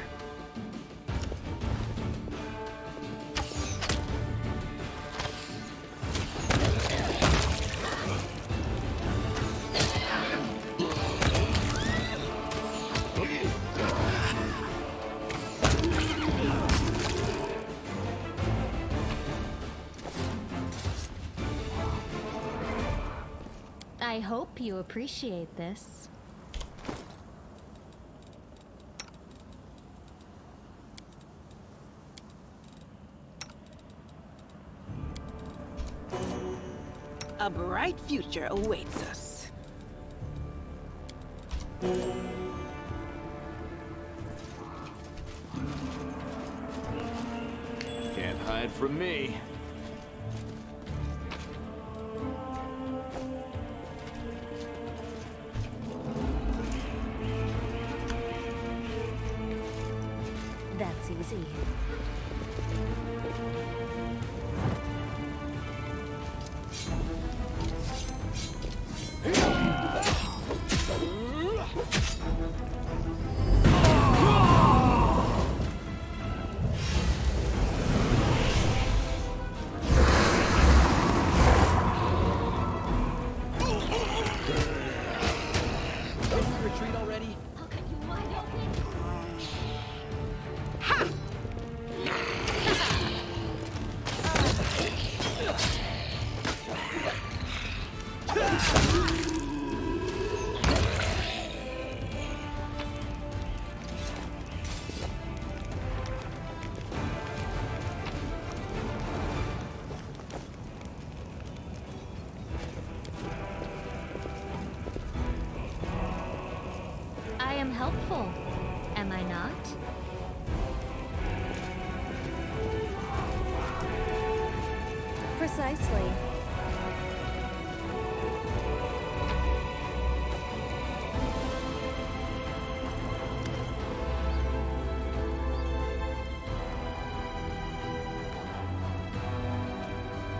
I hope you appreciate this. A bright future awaits us. Can't hide from me. That's easy. helpful, am I not? Precisely.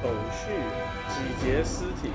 手续集结尸体。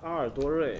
阿尔多瑞。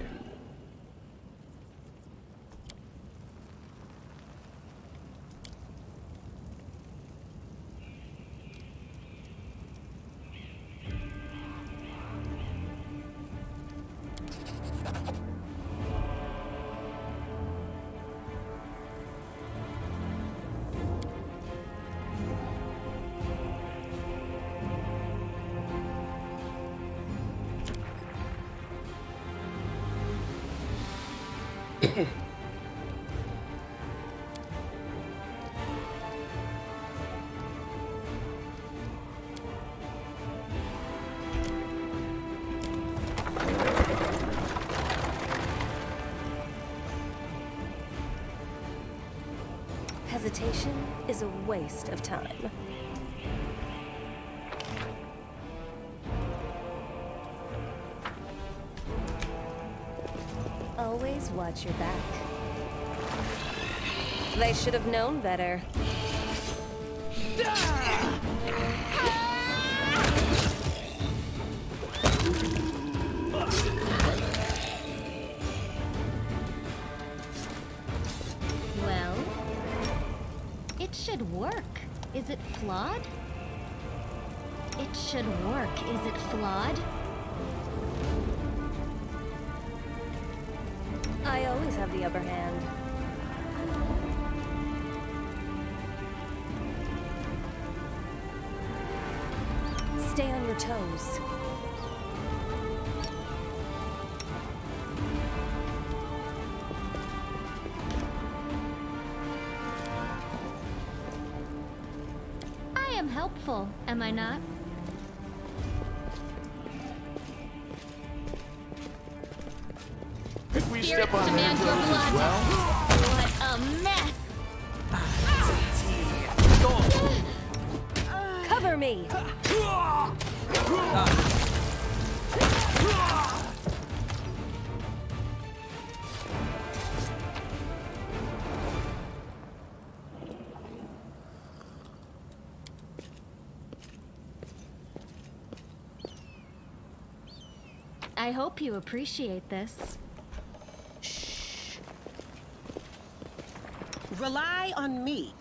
Hesitation is a waste of time. Always watch your back. They should have known better. Well, it should work. Is it flawed? It should work. Is it flawed? I always have the upper hand. Stay on your toes. I am helpful, am I not? Could we Spirits step on demand your hands blood. as well? What a mess! Cover me! I hope you appreciate this. Rely on me.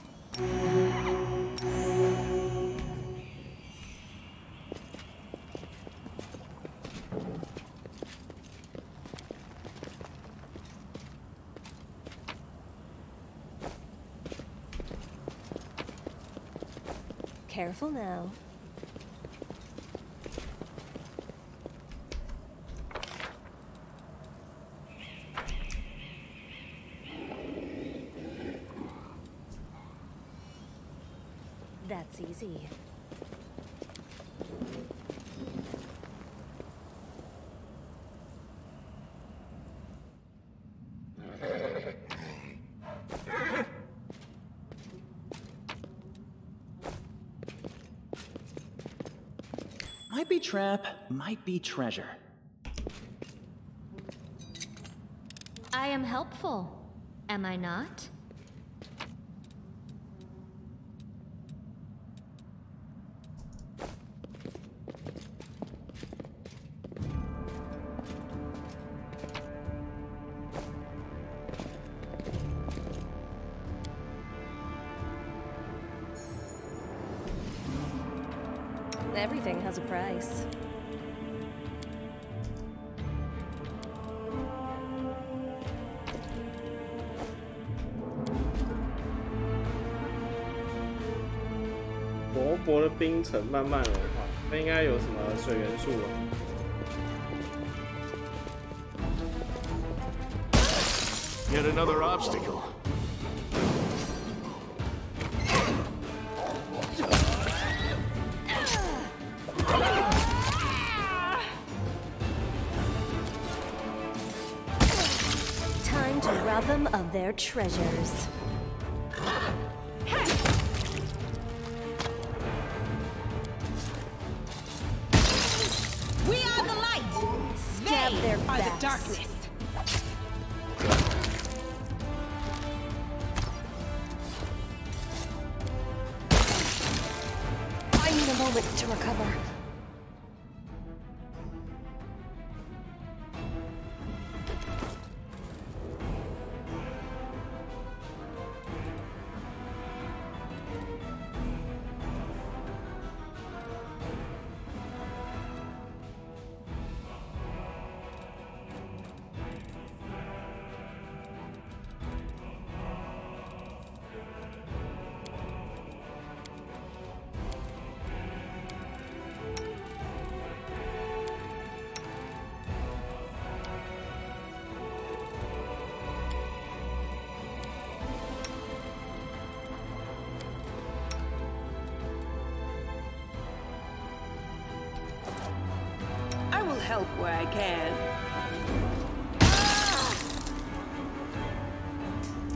Careful now. That's easy. Might be trap, might be treasure. I am helpful, am I not? Everything has a price.薄薄的冰层慢慢融化，那应该有什么水元素啊？ Yet another obstacle. Time to rob them of their treasures. We are the light. Stab They their are the backs. darkness. I need a moment to recover. I will help where I can.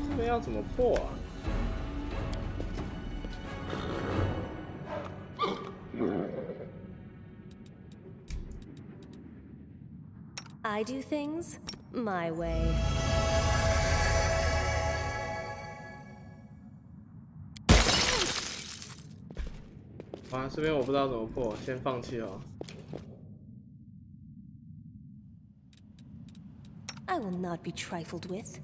这个要怎么破啊？ I do things my way. 哇，这边我不知道怎么破，先放弃了。 I will not be trifled with.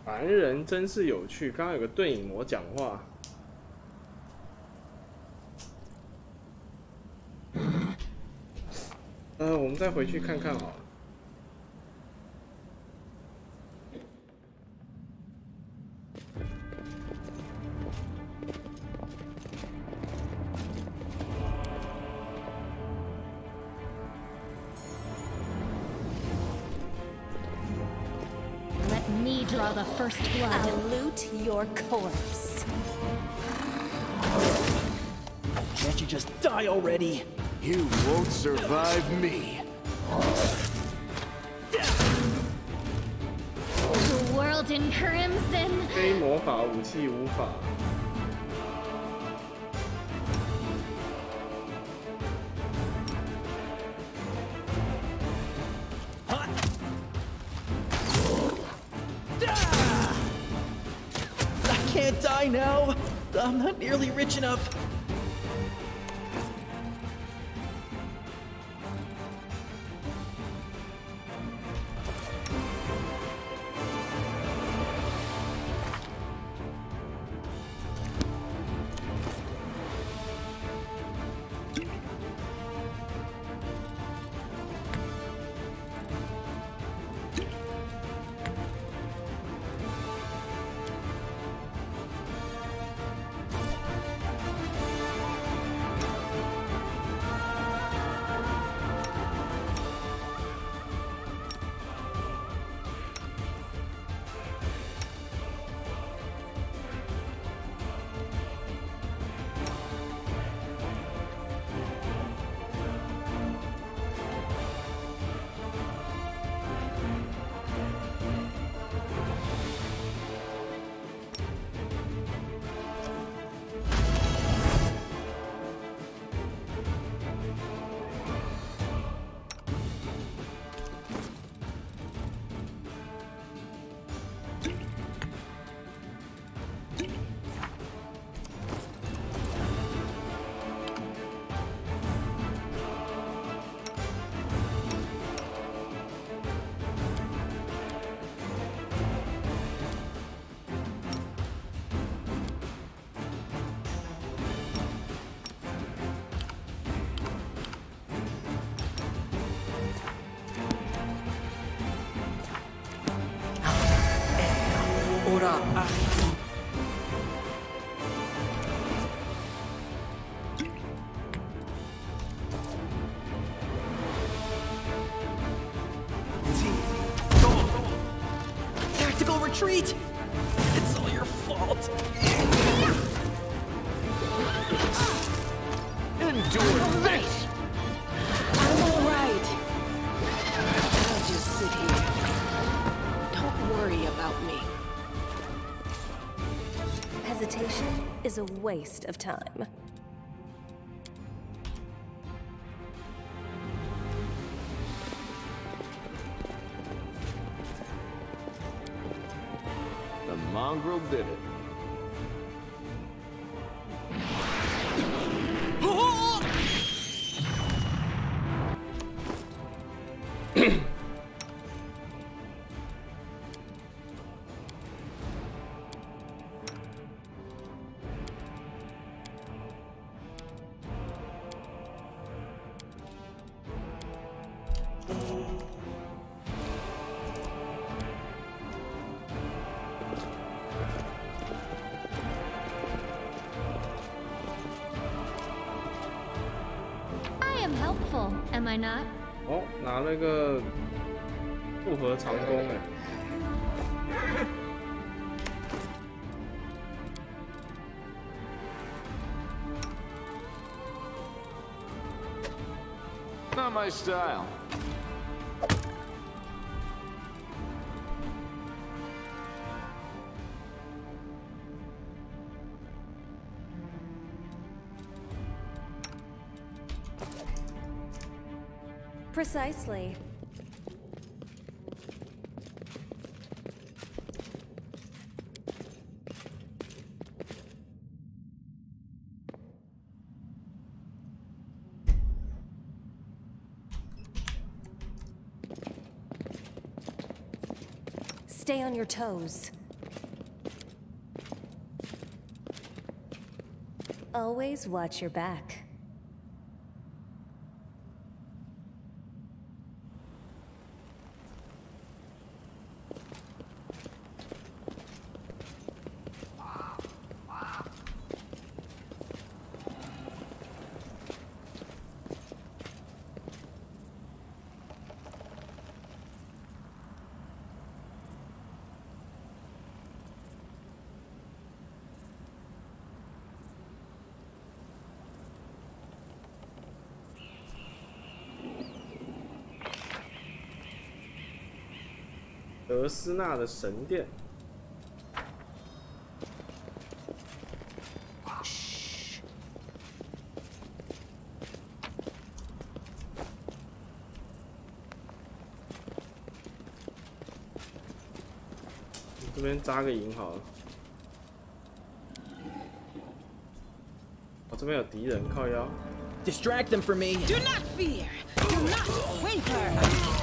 凡人真是有趣。刚刚有个盾影魔讲话。我们再回去看看好了。Let me draw the first blood. I'll loot your corpse. Can't you just die already? You won't survive me. The world in crimson. 非魔法武器无法。 I can't die now. I'm not nearly rich enough. Tactical retreat! It's all your fault. Endure this! I'm all right. I'll just sit here. Don't worry about me. Hesitation is a waste of time. The mongrel did it. I am helpful, am I not? 哦，拿那个复合长弓哎。Not my style. Precisely. Stay on your toes. Always watch your back.德斯纳的神殿。这边扎个营好了。哦，这边有敌人靠腰。Distract them for me. Do not fear. Do not waver.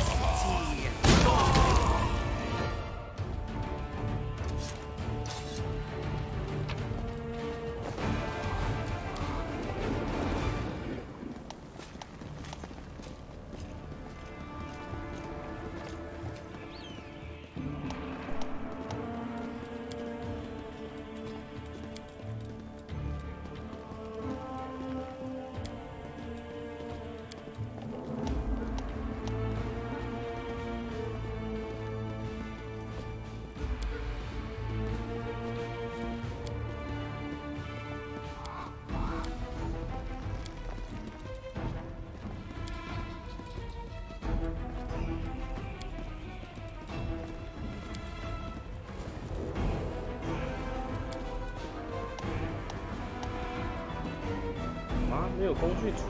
没有工具组。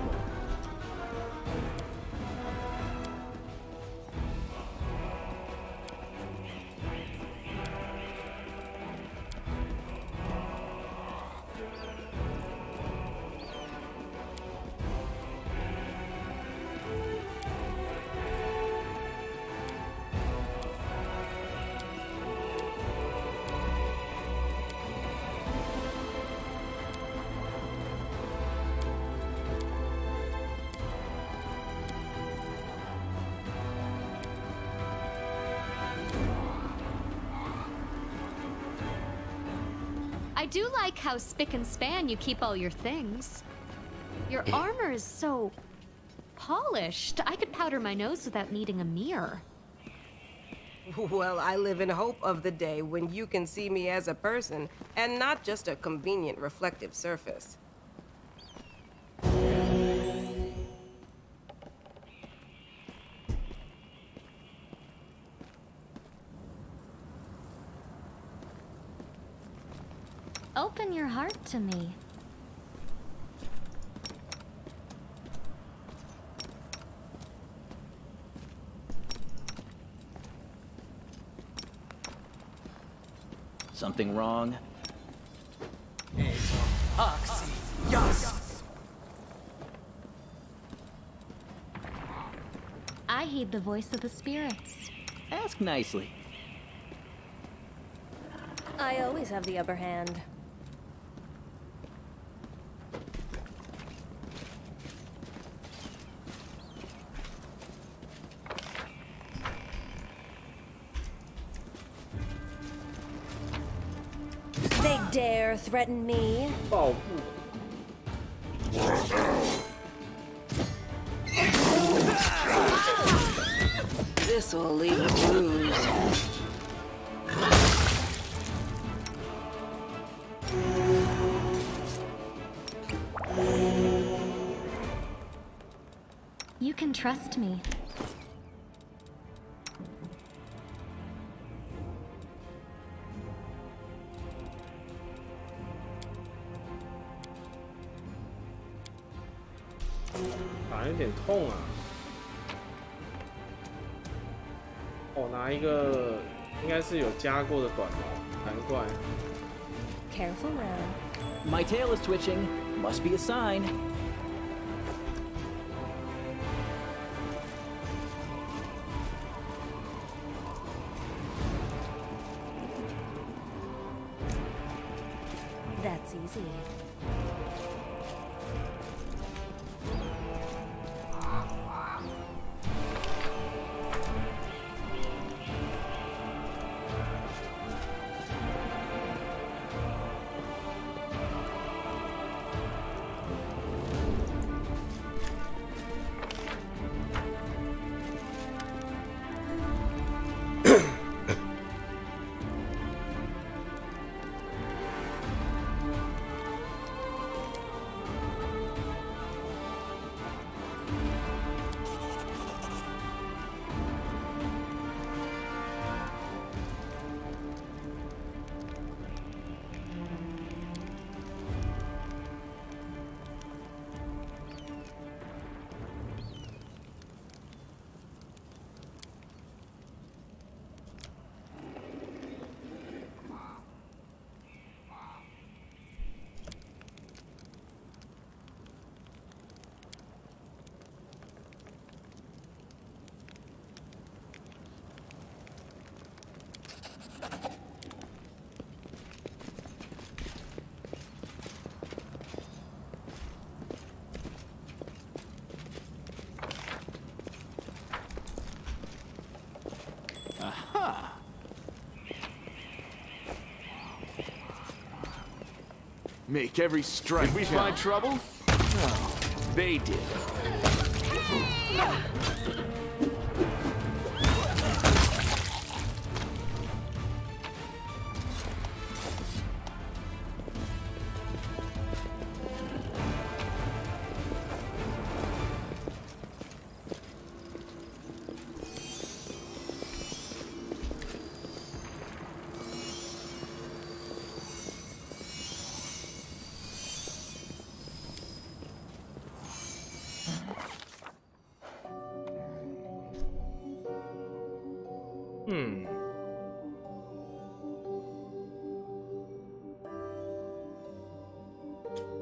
I do like how spick and span you keep all your things. Your armor is so polished. I could powder my nose without needing a mirror. Well, I live in hope of the day when you can see me as a person, and not just a convenient reflective surface. Open your heart to me. Something wrong? I heed the voice of the spirits. Ask nicely. I always have the upper hand. They dare threaten me? 报复。 This'll leave a bruise. You can trust me.打有点痛啊！哦，拿一个应该是有加过的短矛，难怪。 Careful now. My tail is twitching. Must be a sign. That's easy. Aha! Make every strike. Did we find trouble? No, they did.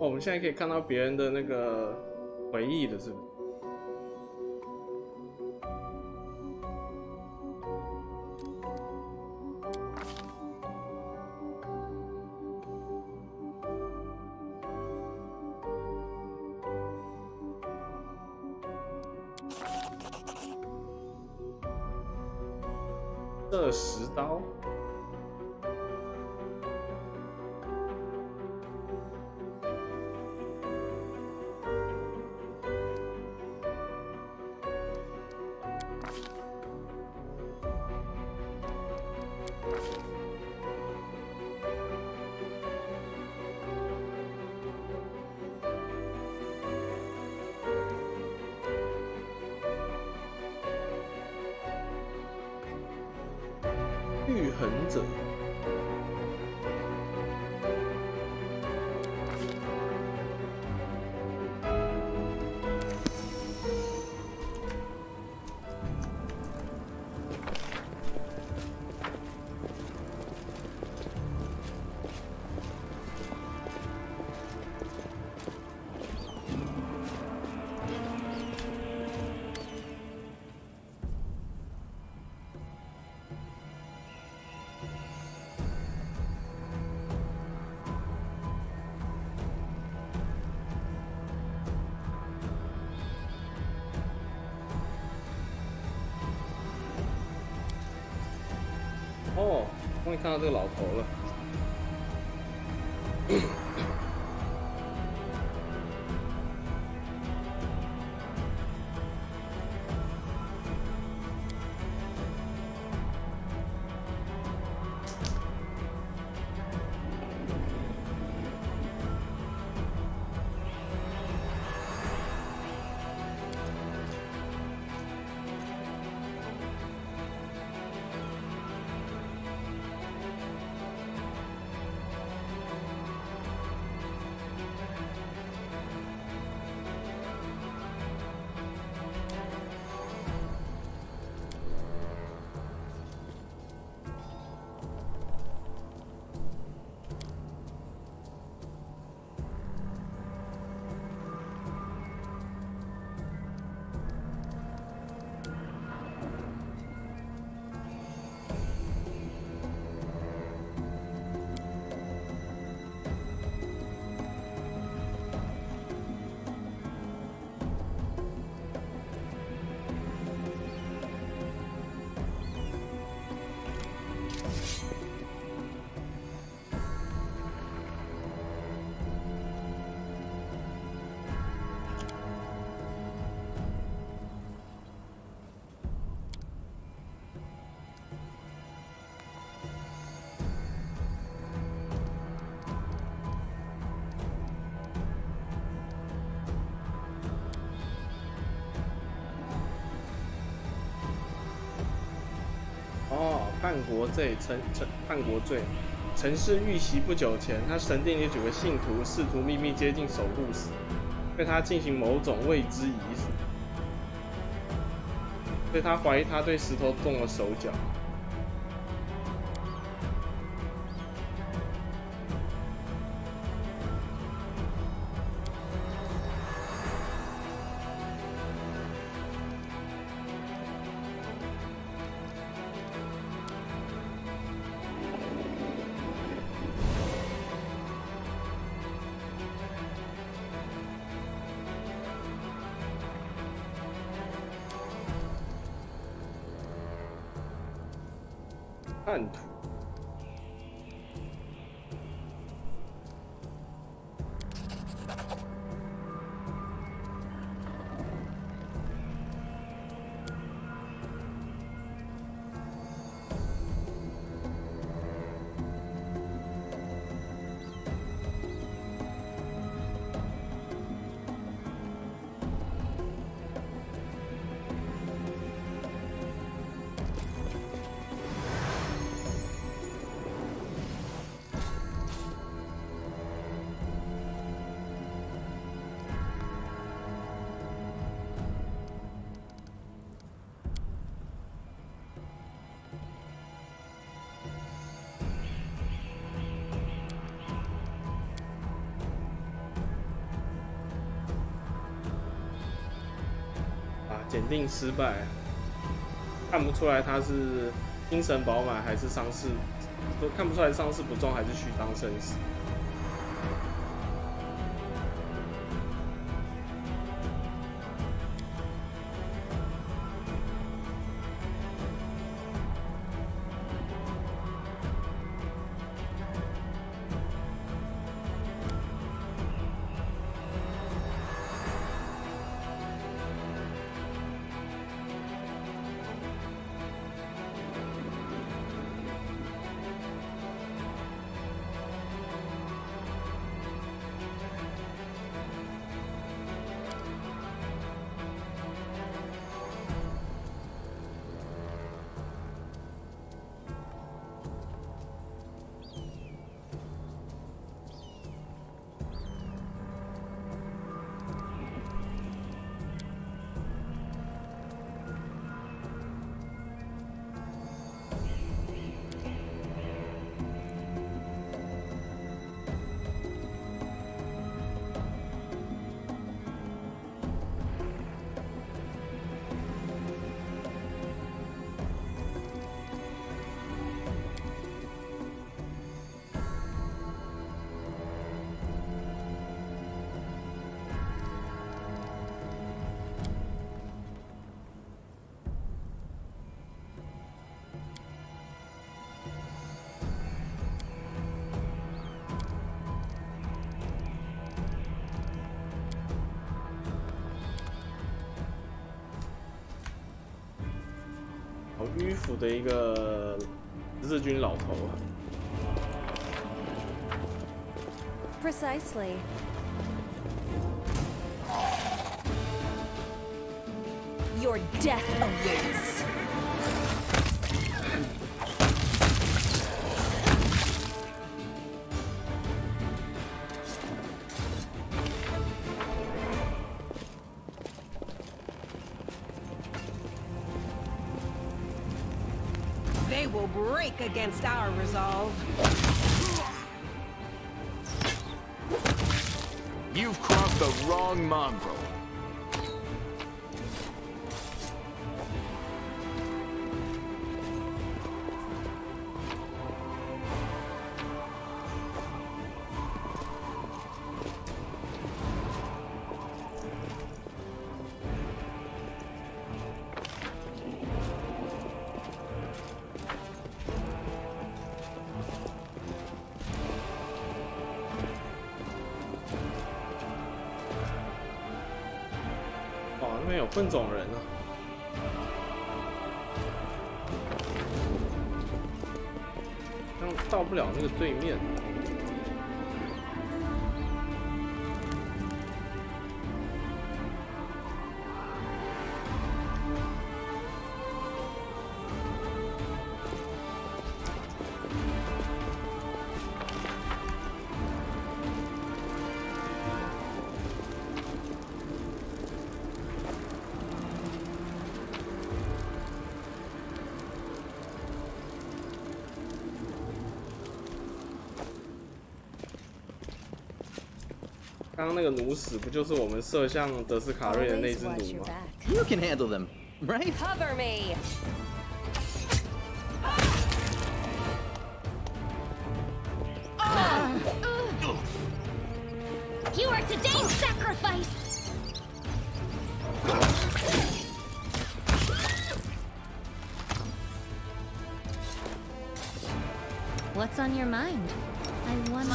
哦，我们现在可以看到别人的那个回忆的，是不是？射10刀。愈痕者。哦，终于看到这个老头了。叛国罪，叛国罪。城市遇袭不久前，他神殿里9个信徒试图秘密接近守护使，对他进行某种未知仪式，所以他怀疑他对石头动了手脚。叛徒。检定失败，看不出来他是精神饱满还是伤势，都看不出来伤势不重还是虚张声势。服的一个十字军老头啊。Precisely. Your death awaits. They will break against our resolve. You've crossed the wrong mongrel.那边有混种人啊！但到不了那个对面。刚刚那个弩矢不就是我们射向德斯卡瑞的那只弩吗 You can handle them, right? Cover me. You are today's sacrifice! What's on your mind? I wonder.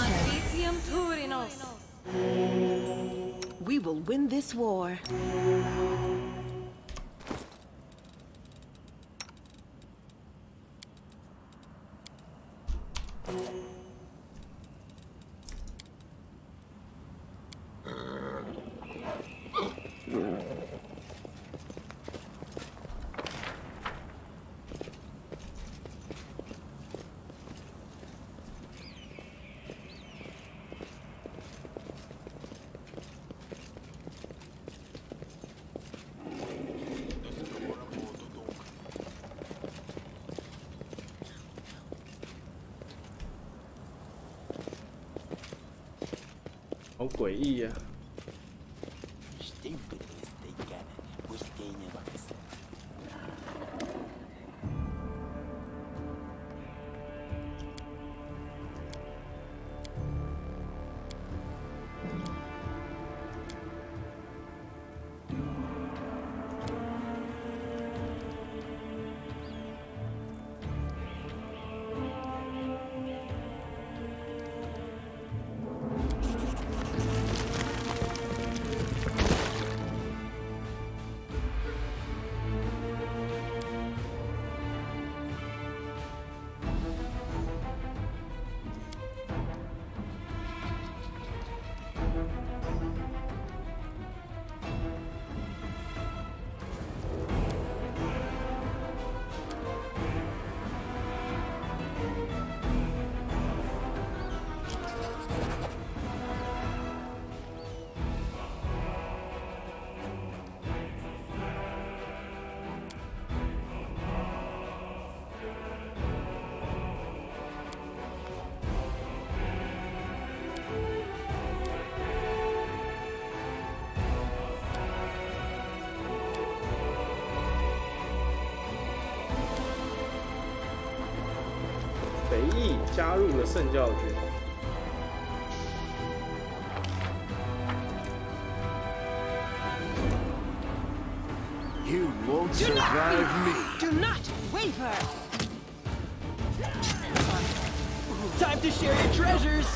We will win this war.好诡异呀！北翼加入了圣教军。You won't survive me. Do not waver. Time to share your treasures.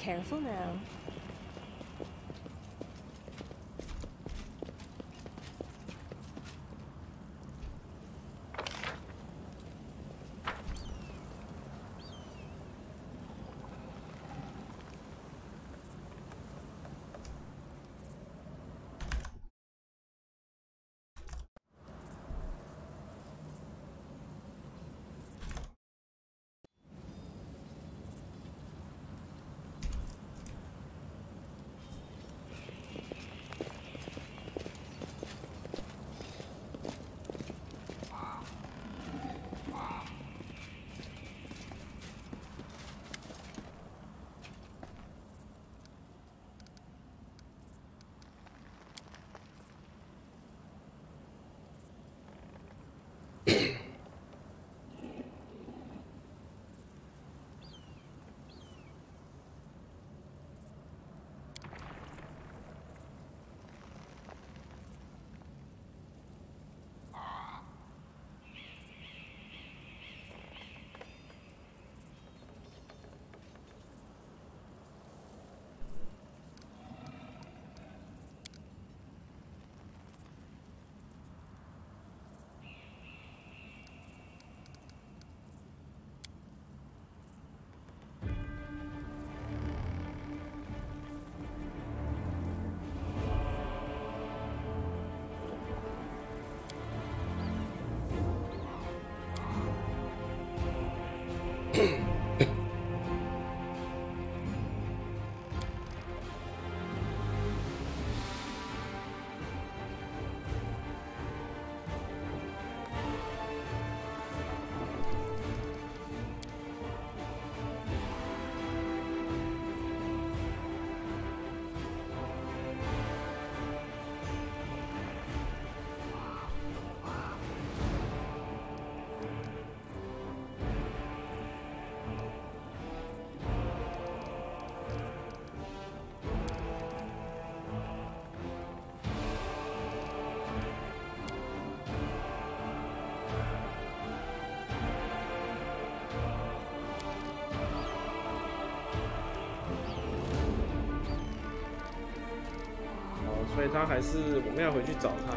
Careful now.所以他还是我们要回去找他。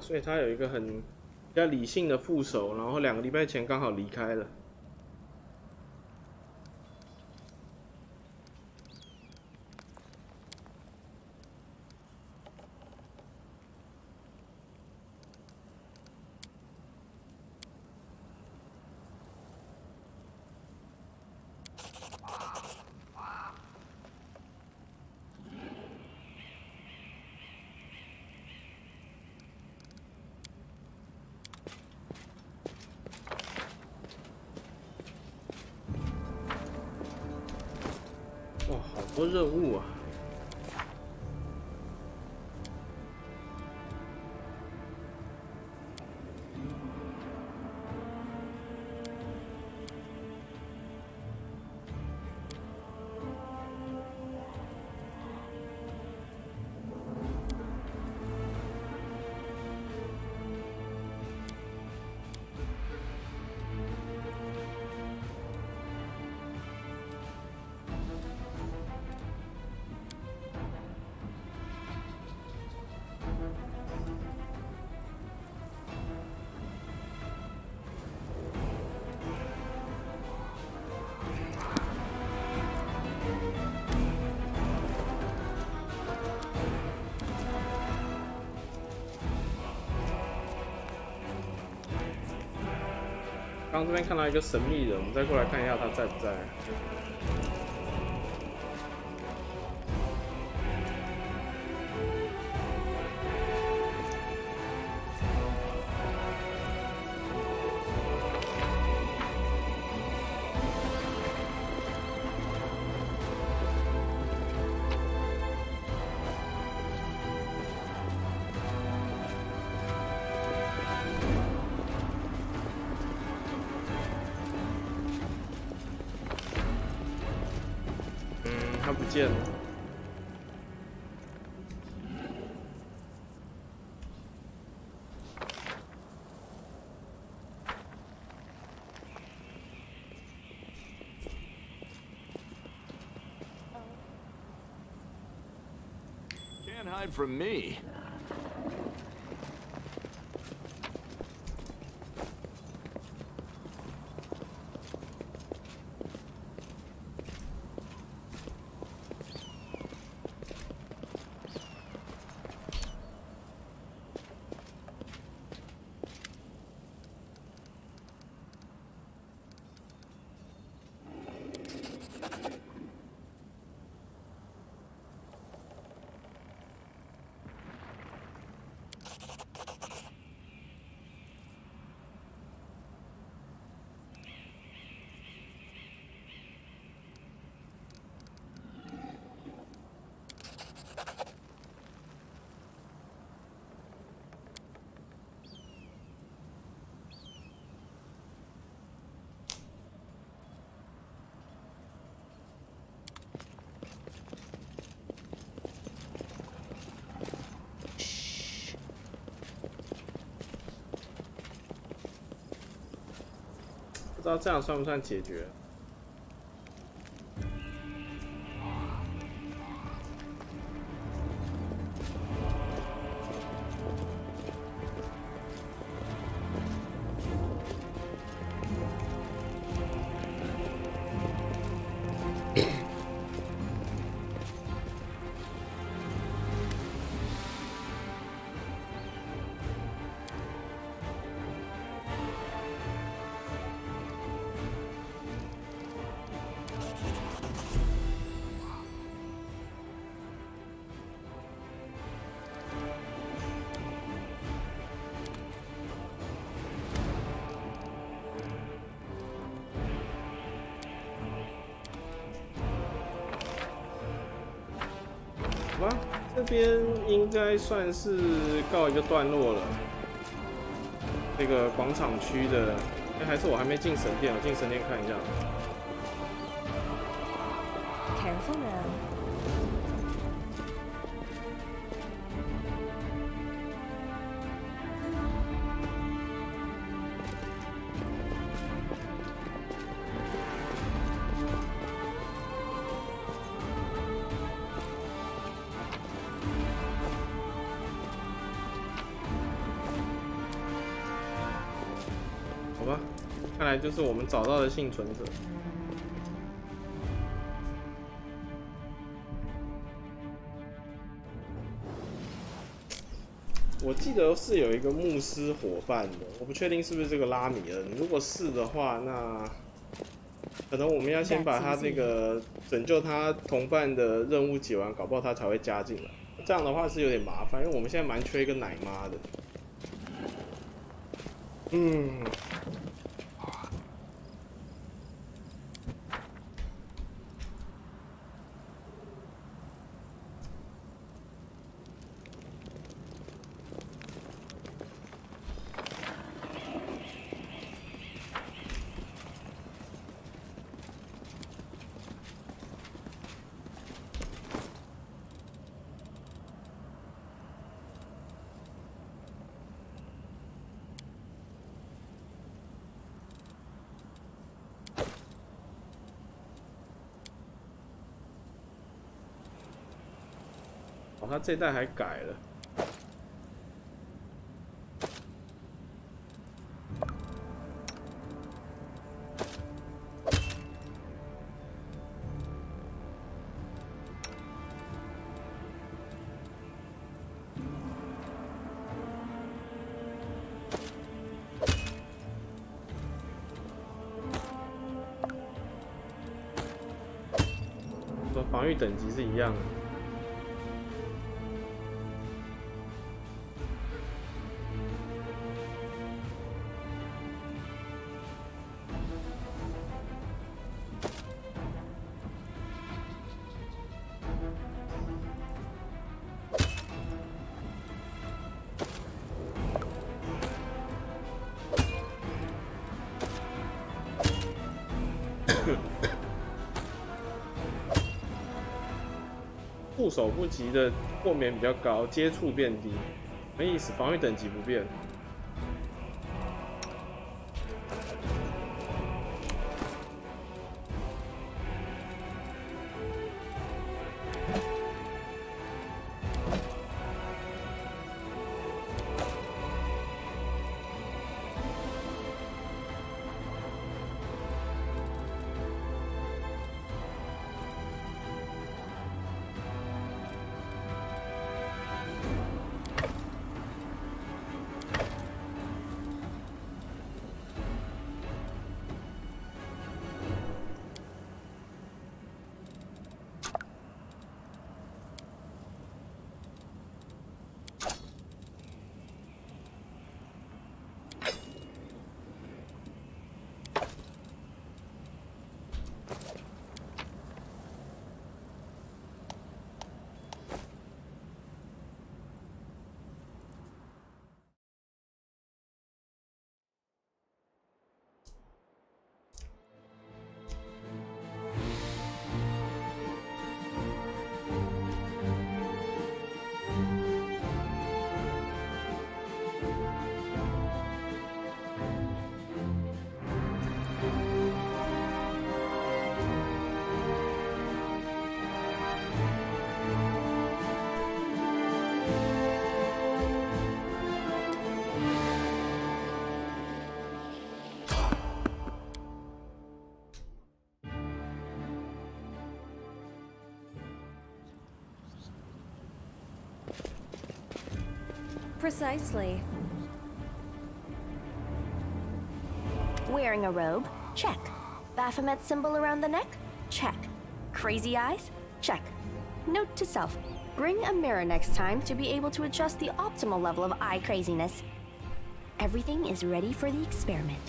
所以他有一个很比较理性的副手，然后2个礼拜前刚好离开了。哇，好多任务啊！刚这边看到一个神秘人，我们再过来看一下他在不在。他不见了。Can't hide from me.不知道这样算不算解决？好吧，这边应该算是告一个段落了。这个广场区的，还是我还没进神殿，我进神殿看一下。Careful now. 好吧，看来就是我们找到的幸存者。我记得是有一个牧师伙伴的，我不确定是不是这个拉米恩。如果是的话，那可能我们要先把他那个拯救他同伴的任务解完，搞不好他才会加进来。这样的话是有点麻烦，因为我们现在蛮缺一个奶妈的。哦，他这代还改了。说防御等级是一样的。护手不及的过免比较高，接触变低，什么意思？防御等级不变。Precisely. Wearing a robe? Check. Baphomet symbol around the neck? Check. Crazy eyes? Check. Note to self. Bring a mirror next time to be able to adjust the optimal level of eye craziness. Everything is ready for the experiment.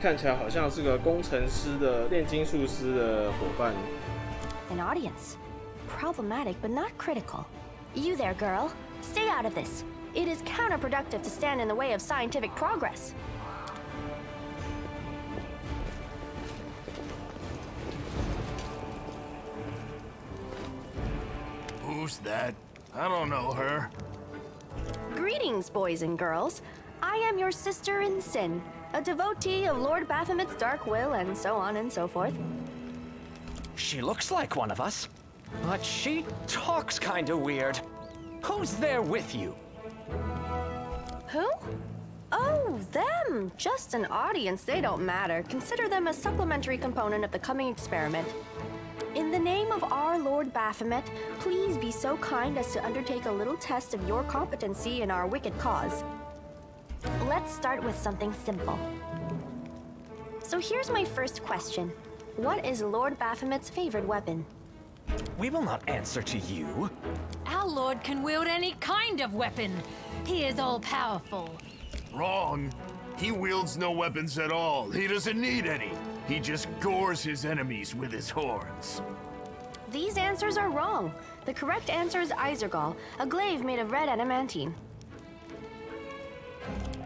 看起来好像是个工程师的炼金术师的伙伴。An audience. Problematic but not critical. You there, girl. Stay out of this. It is counterproductive to stand in the way of scientific progress. Who's that? I don't know her. Greetings, boys and girls. I am your sister in sin, a devotee of Lord Baphomet's dark will, and so on and so forth. She looks like one of us, but she talks kinda weird. Who's there with you? Who? Oh, them! Just an audience, they don't matter. Consider them a supplementary component of the coming experiment. In the name of our Lord Baphomet, please be so kind as to undertake a little test of your competency in our wicked cause. Let's start with something simple. So here's my first question. What is Lord Baphomet's favorite weapon? We will not answer to you. Our lord can wield any kind of weapon. He is all-powerful. Wrong. He wields no weapons at all. He doesn't need any. He just gores his enemies with his horns. These answers are wrong. The correct answer is Isergal, a glaive made of red adamantine.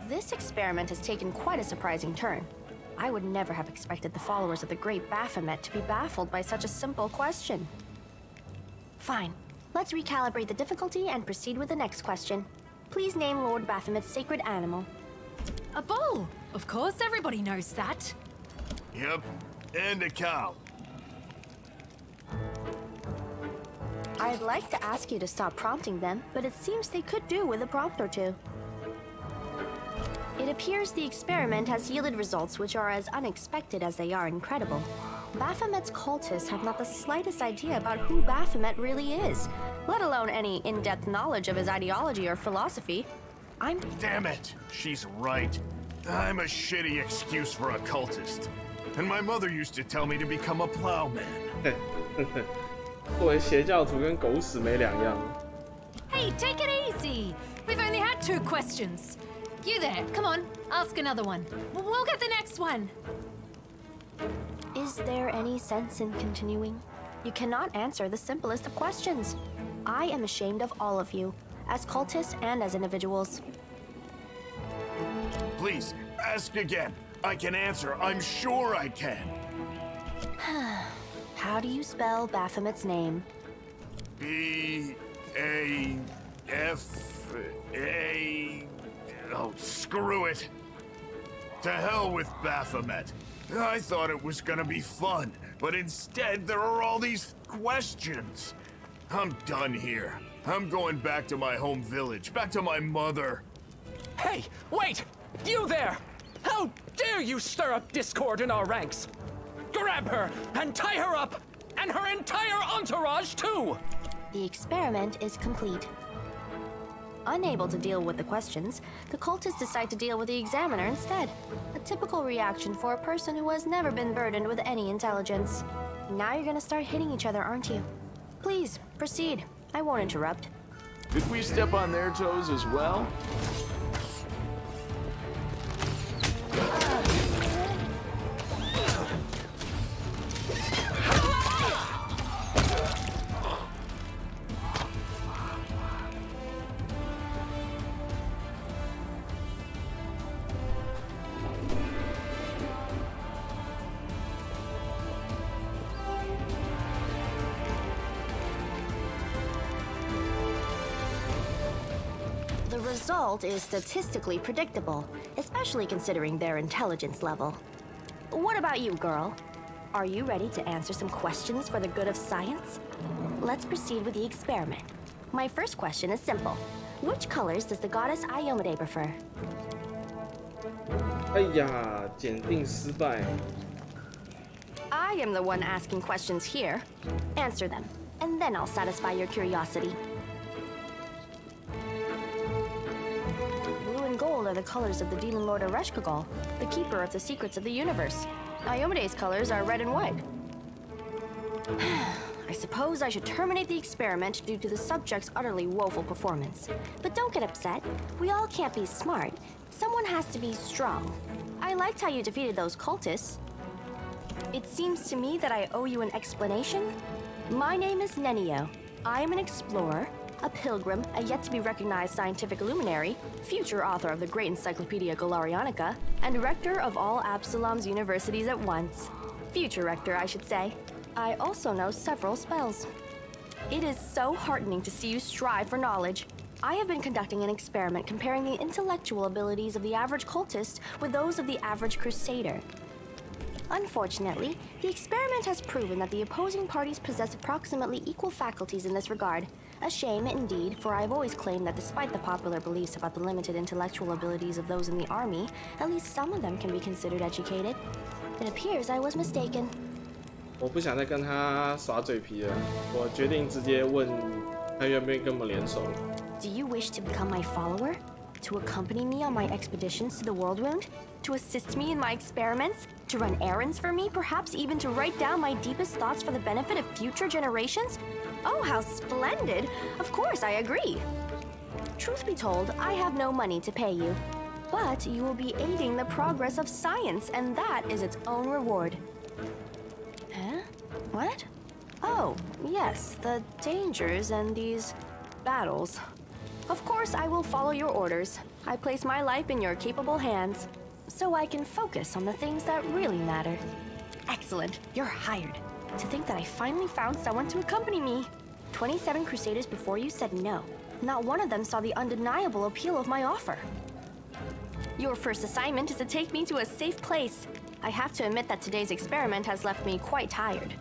This experiment has taken quite a surprising turn. I would never have expected the followers of the great Baphomet to be baffled by such a simple question. Fine. Let's recalibrate the difficulty and proceed with the next question. Please name Lord Baphomet's sacred animal. A bull! Of course, everybody knows that. Yep, and a cow. I'd like to ask you to stop prompting them, but it seems they could do with a prompt or two. It appears the experiment has yielded results which are as unexpected as they are incredible. Baphomet's cultists have not the slightest idea about who Baphomet really is, let alone any in-depth knowledge of his ideology or philosophy. Damn it! She's right. I'm a shitty excuse for a cultist. And my mother used to tell me to become a plowman. 作为邪教徒跟狗屎没两样。Hey, take it easy. We've only had 2 questions. You there, come on, ask another one. We'll get the next one. Is there any sense in continuing? You cannot answer the simplest of questions. I am ashamed of all of you, as cultists and as individuals. Please, ask again. I can answer. I'm sure I can. How do you spell Baphomet's name? B-A-F-A... Oh, screw it. To hell with Baphomet. I thought it was gonna be fun, but instead there are all these questions. I'm done here. I'm going back to my home village, back to my mother. Hey, wait! You there! How dare you stir up discord in our ranks? Grab her and tie her up, and her entire entourage too! The experiment is complete. Unable to deal with the questions, the cultists decide to deal with the examiner instead. A typical reaction for a person who has never been burdened with any intelligence. Now you're gonna start hitting each other, aren't you? Please, proceed. I won't interrupt. Did we step on their toes as well? The result is statistically predictable, especially considering their intelligence level. What about you, girl? Are you ready to answer some questions for the good of science? Let's proceed with the experiment. My first question is simple. Which colors does the goddess Iomedae prefer? 哎呀，检定失败。I am the one asking questions here. Answer them, and then I'll satisfy your curiosity. Blue and gold are the colors of the demon lord Ereshkigal, the keeper of the secrets of the universe. Iomedae's colors are red and white. I suppose I should terminate the experiment due to the subject's utterly woeful performance. But don't get upset. We all can't be smart. Someone has to be strong. I liked how you defeated those cultists. It seems to me that I owe you an explanation. My name is Nenio. I am an explorer, a pilgrim, a yet-to-be-recognized scientific luminary, future author of the great Encyclopedia Galarianica, and rector of all Absalom's universities at once. Future rector, I should say. I also know several spells. It is so heartening to see you strive for knowledge. I have been conducting an experiment comparing the intellectual abilities of the average cultist with those of the average crusader. Unfortunately, the experiment has proven that the opposing parties possess approximately equal faculties in this regard. A shame, indeed, for I've always claimed that despite the popular beliefs about the limited intellectual abilities of those in the army, at least some of them can be considered educated. It appears I was mistaken. 我不想再跟他耍嘴皮了，我决定直接问他愿不愿意跟我们联手。Do you wish to become my follower? To accompany me on my expeditions to the World Wound? To assist me in my experiments? To run errands for me? Perhaps even to write down my deepest thoughts for the benefit of future generations? Oh, how splendid! Of course, I agree. Truth be told, I have no money to pay you. But you will be aiding the progress of science, and that is its own reward. Huh? What? Oh, yes, the dangers and these battles. Of course, I will follow your orders. I place my life in your capable hands, so I can focus on the things that really matter. Excellent, you're hired. To think that I finally found someone to accompany me. 27 Crusaders before you said no. Not one of them saw the undeniable appeal of my offer. Your first assignment is to take me to a safe place. I have to admit that today's experiment has left me quite tired.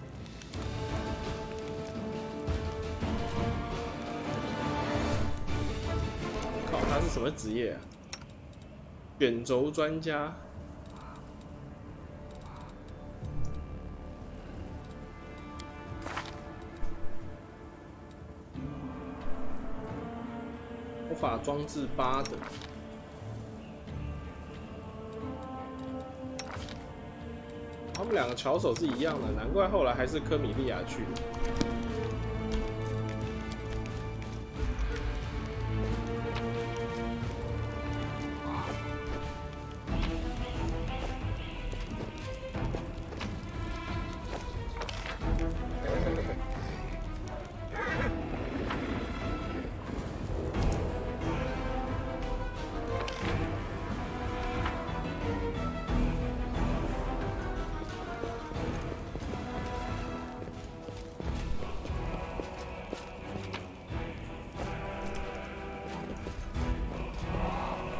靠，他是什么职业啊？卷轴专家。魔法装置8的。他们们两个巧手是一样的，难怪后来还是科米利亚去。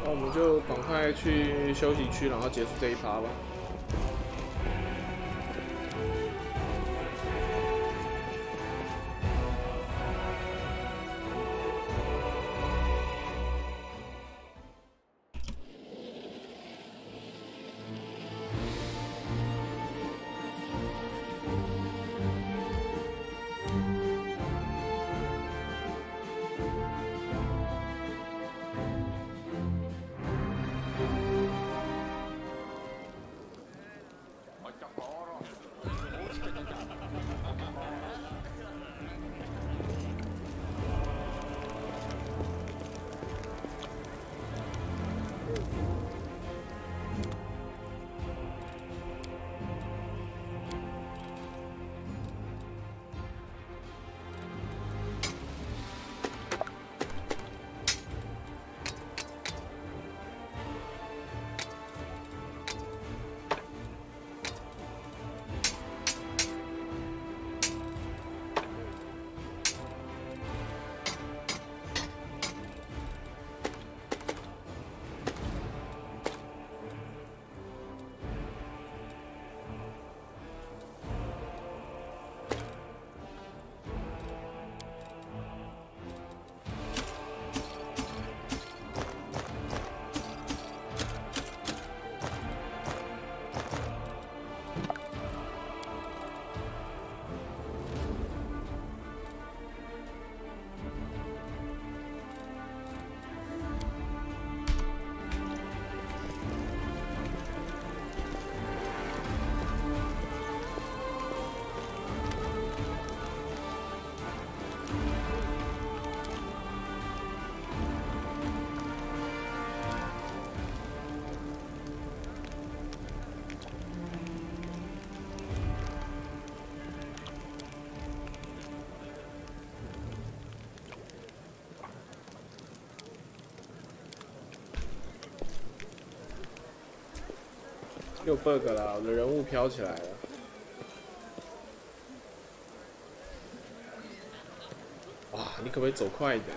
我们就赶快去休息区，然后结束这一趴吧。又 bug 了，我的人物飘起来了。哇，你可不可以走快一点？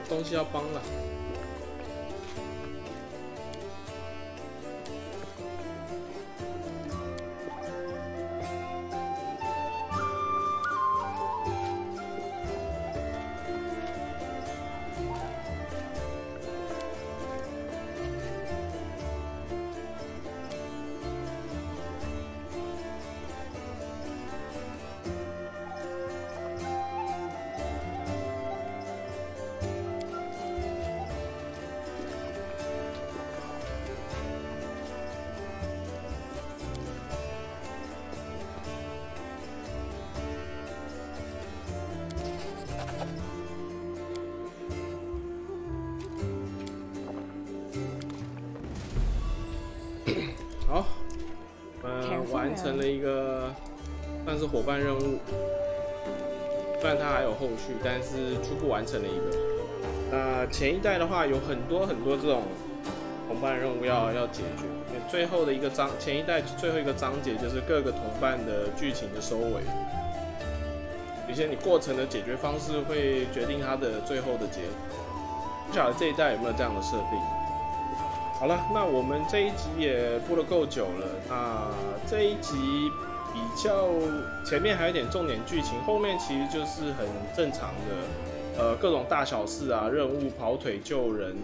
东西要帮了。好，完成了一个算是伙伴任务，虽然它还有后续，但是初步完成了一个。那前一代的话有很多这种同伴任务要解决，因为最后的一个前一代最后一个章节就是各个同伴的剧情的收尾，有些你过程的解决方式会决定它的最后的结果。不晓得这一代有没有这样的设定？好了，那我们这一集也播了够久了。那这一集比较前面还有点重点剧情，后面其实就是很正常的，各种大小事啊，任务、跑腿、救人、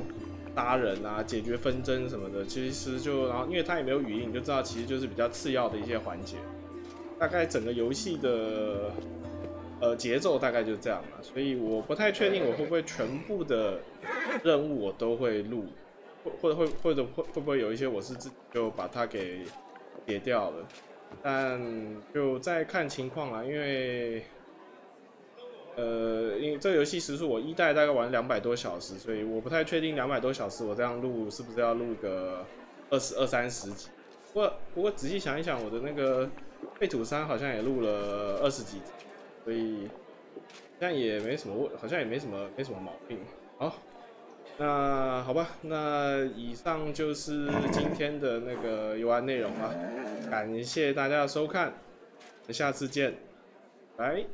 杀人啊，解决纷争什么的。其实然后因为它也没有语音，你就知道其实就是比较次要的一些环节。大概整个游戏的节奏大概就这样了，所以我不太确定我会不会全部的任务我都会录。或者会不会有一些我是自己就把它给解掉了，但就再看情况啦。因为这个游戏时速我一代大概玩200多小时，所以我不太确定200多小时我这样录是不是要录个20-30集。不过仔细想一想，我的那个废土3好像也录了20几集，所以这样也没什么好像也没什么毛病。好。那好吧，那以上就是今天的那个游玩内容了，感谢大家的收看，我们下次见，拜。